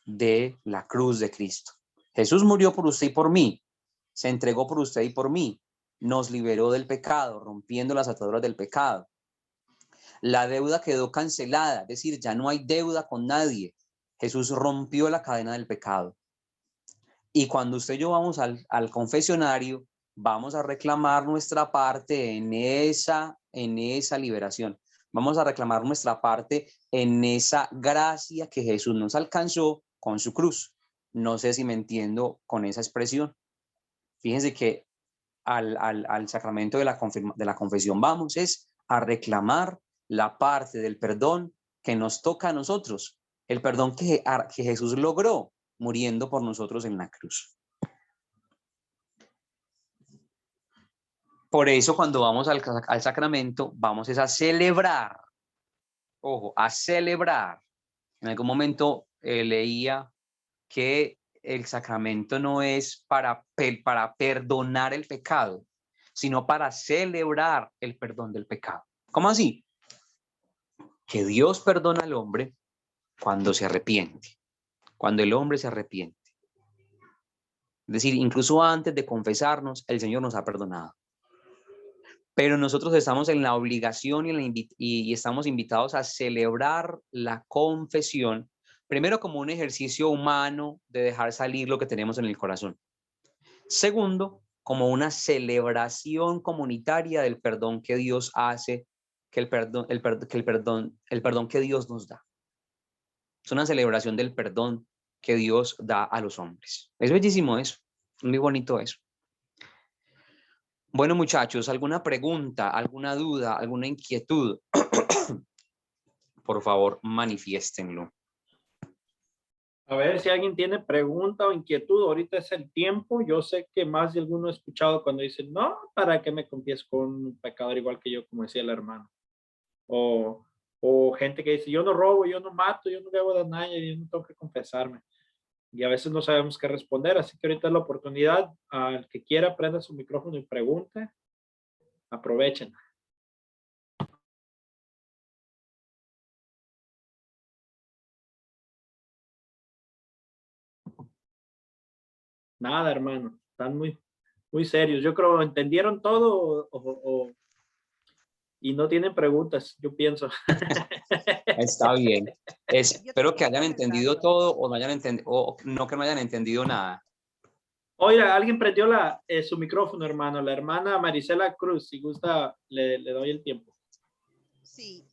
de la cruz de Cristo. Jesús murió por usted y por mí, se entregó por usted y por mí, nos liberó del pecado, rompiendo las ataduras del pecado. La deuda quedó cancelada, es decir, ya no hay deuda con nadie. Jesús rompió la cadena del pecado. Y cuando usted y yo vamos al confesionario, vamos a reclamar nuestra parte en esa liberación. Vamos a reclamar nuestra parte en esa gracia que Jesús nos alcanzó con su cruz. No sé si me entiendo con esa expresión. Fíjense que al sacramento de la confesión vamos es a reclamar la parte del perdón que nos toca a nosotros, el perdón que Jesús logró muriendo por nosotros en la cruz. Por eso cuando vamos al sacramento vamos es a celebrar, ojo, a celebrar. En algún momento leía que el sacramento no es para perdonar el pecado, sino para celebrar el perdón del pecado. ¿Cómo así? Que Dios perdona al hombre cuando se arrepiente, cuando el hombre se arrepiente. Es decir, incluso antes de confesarnos, el Señor nos ha perdonado. Pero nosotros estamos en la obligación y estamos invitados a celebrar la confesión, primero como un ejercicio humano de dejar salir lo que tenemos en el corazón. Segundo, como una celebración comunitaria del perdón que Dios hace, que el perdón que Dios nos da. Es una celebración del perdón que Dios da a los hombres. Es bellísimo eso, muy bonito eso. Bueno, muchachos, ¿alguna pregunta, alguna duda, alguna inquietud? Por favor, manifiéstenlo. A ver si alguien tiene pregunta o inquietud. Ahorita es el tiempo. Yo sé que más de alguno ha escuchado cuando dicen, no, ¿para qué me confieso con un pecador igual que yo, como decía el hermano? O gente que dice, yo no robo, yo no mato, yo no le hago daño a nadie, yo no tengo que confesarme. Y a veces no sabemos qué responder. Así que ahorita es la oportunidad. Al que quiera, prenda su micrófono y pregunte. Aprovechen. Nada, hermano. Están muy serios. Yo creo entendieron todo y no tienen preguntas, yo pienso. Está bien. Espero que hayan entendido todo o no hayan entendido, o no que no hayan entendido nada. Oiga, alguien prendió su micrófono, hermano. La hermana Marisela Cruz, si gusta, le doy el tiempo. Sí,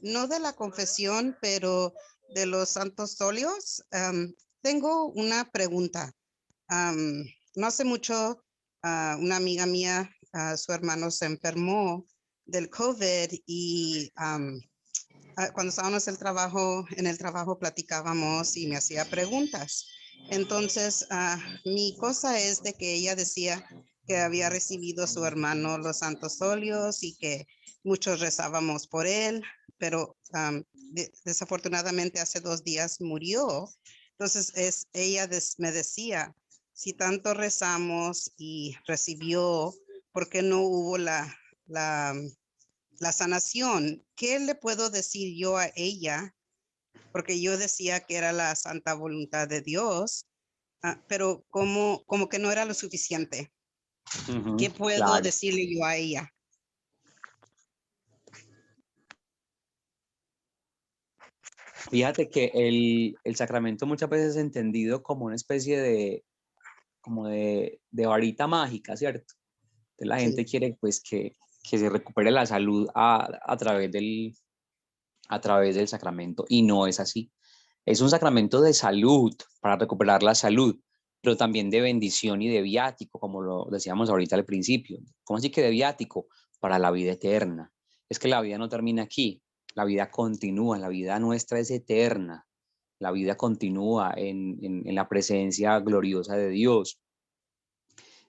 no de la confesión, pero de los santos óleos. Tengo una pregunta. No hace mucho, una amiga mía, su hermano se enfermó del COVID y cuando estábamos en el trabajo platicábamos y me hacía preguntas. Entonces, mi cosa es de que ella decía que había recibido su hermano los santos óleos y que muchos rezábamos por él, pero desafortunadamente hace 2 días murió. Entonces, ella me decía, si tanto rezamos y recibió, ¿por qué no hubo la sanación? ¿Qué le puedo decir yo a ella? Porque yo decía que era la santa voluntad de Dios, pero como que no era lo suficiente. ¿Qué puedo Claro. decirle yo a ella? Fíjate que el sacramento muchas veces es entendido como una especie de varita mágica, ¿cierto? Entonces la gente quiere pues que se recupere la salud a través del sacramento, y no es así. Es un sacramento de salud, para recuperar la salud, pero también de bendición y de viático, como lo decíamos ahorita al principio. ¿Cómo así que de viático? Para la vida eterna. Es que la vida no termina aquí, la vida continúa, la vida nuestra es eterna, la vida continúa en la presencia gloriosa de Dios.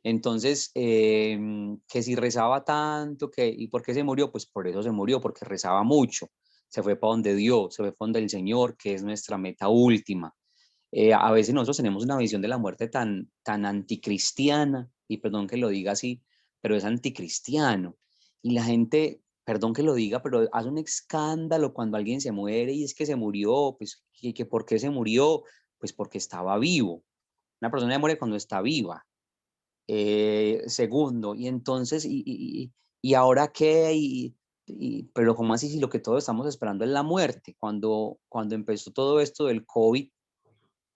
Entonces, que si rezaba tanto, ¿y por qué se murió? Pues por eso se murió, porque rezaba mucho. Se fue para donde Dios, se fue para donde el Señor, que es nuestra meta última. A veces nosotros tenemos una visión de la muerte tan anticristiana, y perdón que lo diga así, pero es anticristiano. Y la gente, perdón que lo diga, pero hace un escándalo cuando alguien se muere y es que se murió, pues que ¿por qué se murió? Pues porque estaba vivo. Una persona muere cuando está viva. Segundo, y entonces, ¿y ahora qué? Pero ¿cómo así si lo que todos estamos esperando es la muerte? Cuando empezó todo esto del COVID,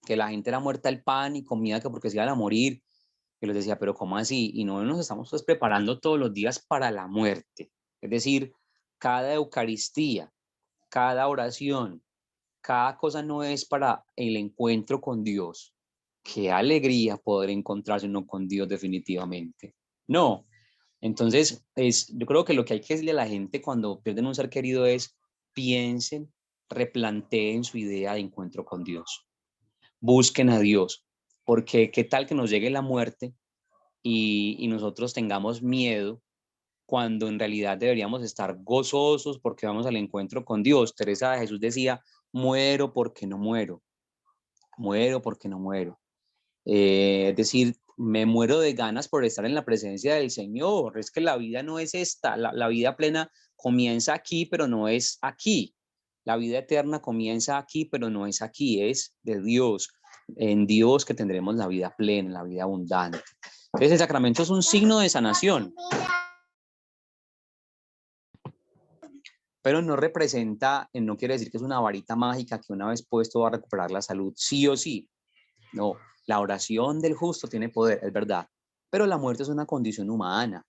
que la gente era muerta del pan y comía que porque se iban a morir, yo les decía, pero ¿cómo así? Y no nos estamos pues preparando todos los días para la muerte. Es decir, cada Eucaristía, cada oración, cada cosa no es para el encuentro con Dios. Qué alegría poder encontrarse uno con Dios definitivamente. No. Entonces, yo creo que lo que hay que decirle a la gente cuando pierden un ser querido es: piensen, replanteen su idea de encuentro con Dios. Busquen a Dios, porque qué tal que nos llegue la muerte y nosotros tengamos miedo, cuando en realidad deberíamos estar gozosos porque vamos al encuentro con Dios. Teresa de Jesús decía: muero porque no muero, muero porque no muero. Es decir, me muero de ganas por estar en la presencia del Señor. Es que la vida no es esta, la vida plena comienza aquí, pero no es aquí. La vida eterna comienza aquí, pero no es aquí, es de Dios. En Dios que tendremos la vida plena, la vida abundante. Entonces el sacramento es un signo de sanación, pero no representa, no quiere decir que es una varita mágica que una vez puesto va a recuperar la salud, sí o sí. No, la oración del justo tiene poder, es verdad, pero la muerte es una condición humana.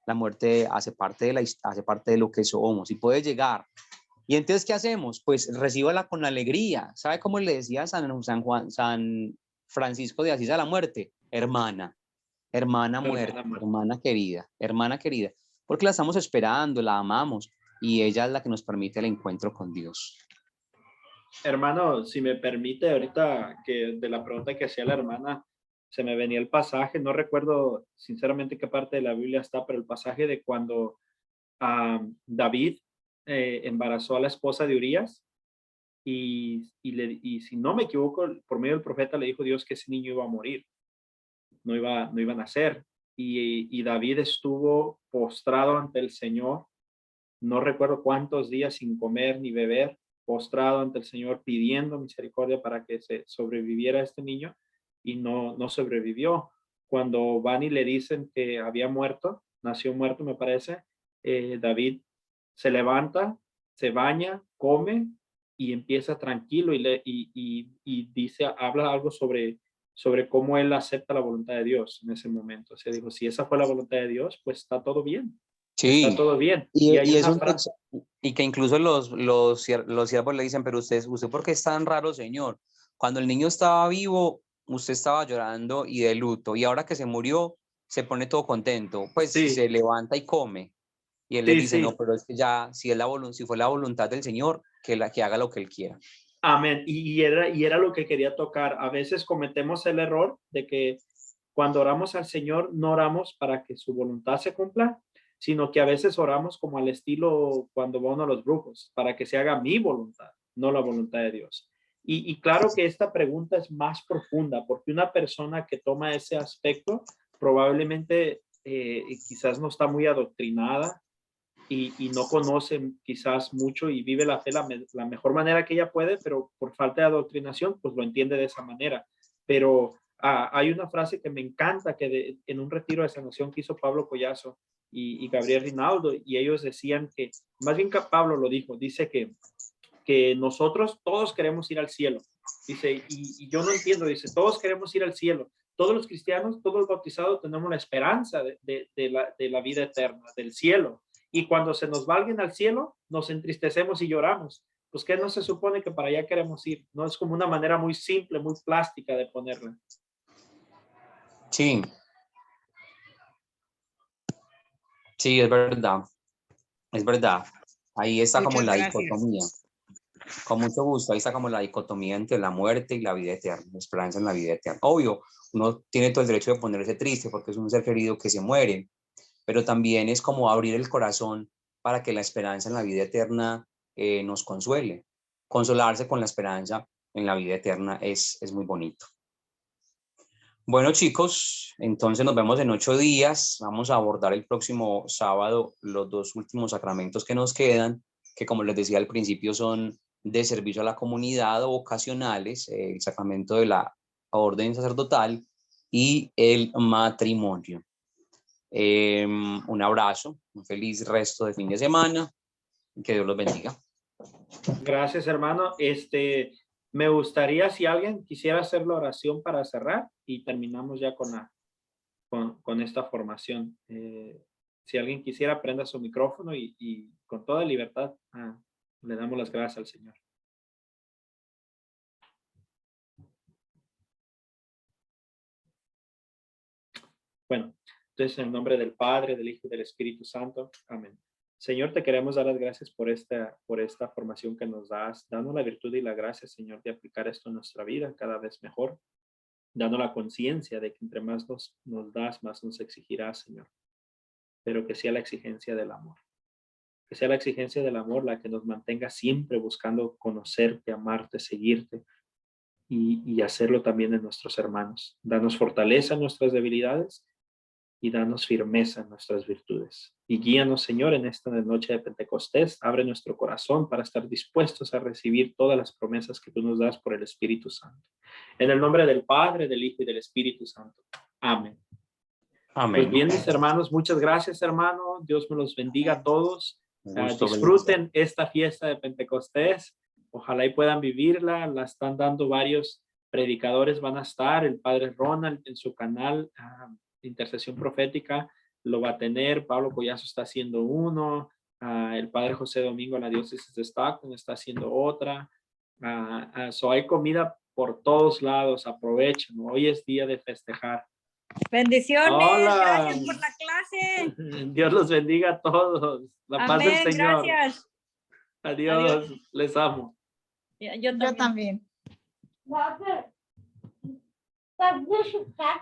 La muerte hace parte de lo que somos y puede llegar. ¿Y entonces qué hacemos? Pues recíbala con alegría. ¿Sabe cómo le decía San Francisco de Asís a la muerte? Hermana, hermana muerte, hermana querida, porque la estamos esperando, la amamos y ella es la que nos permite el encuentro con Dios. Hermano, si me permite, ahorita que de la pregunta que hacía la hermana, se me venía el pasaje, no recuerdo sinceramente qué parte de la Biblia está, pero el pasaje de cuando David embarazó a la esposa de Urías y si no me equivoco, por medio del profeta le dijo Dios que ese niño iba a morir, no iba a nacer. Y David estuvo postrado ante el Señor, no recuerdo cuántos días sin comer ni beber, postrado ante el Señor pidiendo misericordia para que se sobreviviera este niño y no sobrevivió. Cuando van y le dicen que había muerto, nació muerto me parece, David se levanta, se baña, come y empieza tranquilo y dice, habla algo sobre cómo él acepta la voluntad de Dios en ese momento. O sea, dijo, si esa fue la voluntad de Dios, pues está todo bien. Sí. Está todo bien. Y que incluso los siervos le dicen, pero usted ¿por qué es tan raro, Señor? Cuando el niño estaba vivo, usted estaba llorando y de luto, y ahora que se murió, se pone todo contento, pues Sí. se levanta y come. Y él le dice, no, pero es que ya, si fue la voluntad del Señor, que haga lo que él quiera. Amén. Y era lo que quería tocar. A veces cometemos el error de que cuando oramos al Señor, no oramos para que su voluntad se cumpla, sino que a veces oramos como al estilo cuando van a los brujos, para que se haga mi voluntad, no la voluntad de Dios. Y claro que esta pregunta es más profunda, porque una persona que toma ese aspecto probablemente quizás no está muy adoctrinada y no conoce quizás mucho y vive la fe la mejor manera que ella puede, pero por falta de adoctrinación, pues lo entiende de esa manera. Pero hay una frase que me encanta que en un retiro de sanación que hizo Pablo Collazo y Gabriel Rinaldo, y ellos decían que, más bien que Pablo lo dijo, dice que nosotros todos queremos ir al cielo. Dice, y yo no entiendo, dice, todos queremos ir al cielo. Todos los cristianos, todos los bautizados tenemos la esperanza de la vida eterna, del cielo. Y cuando se nos va alguien al cielo, nos entristecemos y lloramos. Pues, ¿qué no se supone que para allá queremos ir? No es como una manera muy simple, muy plástica de ponerla. Sí. Sí, es verdad. Es verdad. Ahí está como la dicotomía. Con mucho gusto, ahí está como la dicotomía entre la muerte y la vida eterna, la esperanza en la vida eterna. Obvio, uno tiene todo el derecho de ponerse triste porque es un ser querido que se muere, pero también es como abrir el corazón para que la esperanza en la vida eterna nos consuele. Consolarse con la esperanza en la vida eterna es muy bonito. Bueno, chicos, entonces nos vemos en 8 días. Vamos a abordar el próximo sábado los 2 últimos sacramentos que nos quedan, que como les decía al principio son de servicio a la comunidad o vocacionales, el sacramento de la orden sacerdotal y el matrimonio. Un abrazo, un feliz resto de fin de semana, que Dios los bendiga. Gracias, hermano. Me gustaría si alguien quisiera hacer la oración para cerrar y terminamos ya con esta formación. Si alguien quisiera, prenda su micrófono y con toda libertad le damos las gracias al Señor. Bueno, entonces en el nombre del Padre, del Hijo y del Espíritu Santo. Amén. Señor, te queremos dar las gracias por esta formación que nos das. Danos la virtud y la gracia, Señor, de aplicar esto en nuestra vida cada vez mejor. Danos la conciencia de que entre más nos das, más nos exigirás, Señor. Pero que sea la exigencia del amor. Que sea la exigencia del amor la que nos mantenga siempre buscando conocerte, amarte, seguirte y hacerlo también en nuestros hermanos. Danos fortaleza en nuestras debilidades y danos firmeza en nuestras virtudes. Y guíanos, Señor, en esta noche de Pentecostés. Abre nuestro corazón para estar dispuestos a recibir todas las promesas que tú nos das por el Espíritu Santo. En el nombre del Padre, del Hijo y del Espíritu Santo. Amén. Amén. Pues bien, mis hermanos, muchas gracias, hermano. Dios me los bendiga a todos. Disfruten esta fiesta de Pentecostés. Ojalá y puedan vivirla. La están dando varios predicadores, van a estar. El padre Ronald en su canal intercesión profética lo va a tener. Pablo Collazo está haciendo uno. El padre José Domingo en la diócesis de Stockton está haciendo otra. So hay comida por todos lados. Aprovechen. Hoy es día de festejar. Bendiciones. Hola. Gracias por la clase. Dios los bendiga a todos. La paz del Amén. Señor. Gracias. Adiós. Les amo. Yo también. Doctor,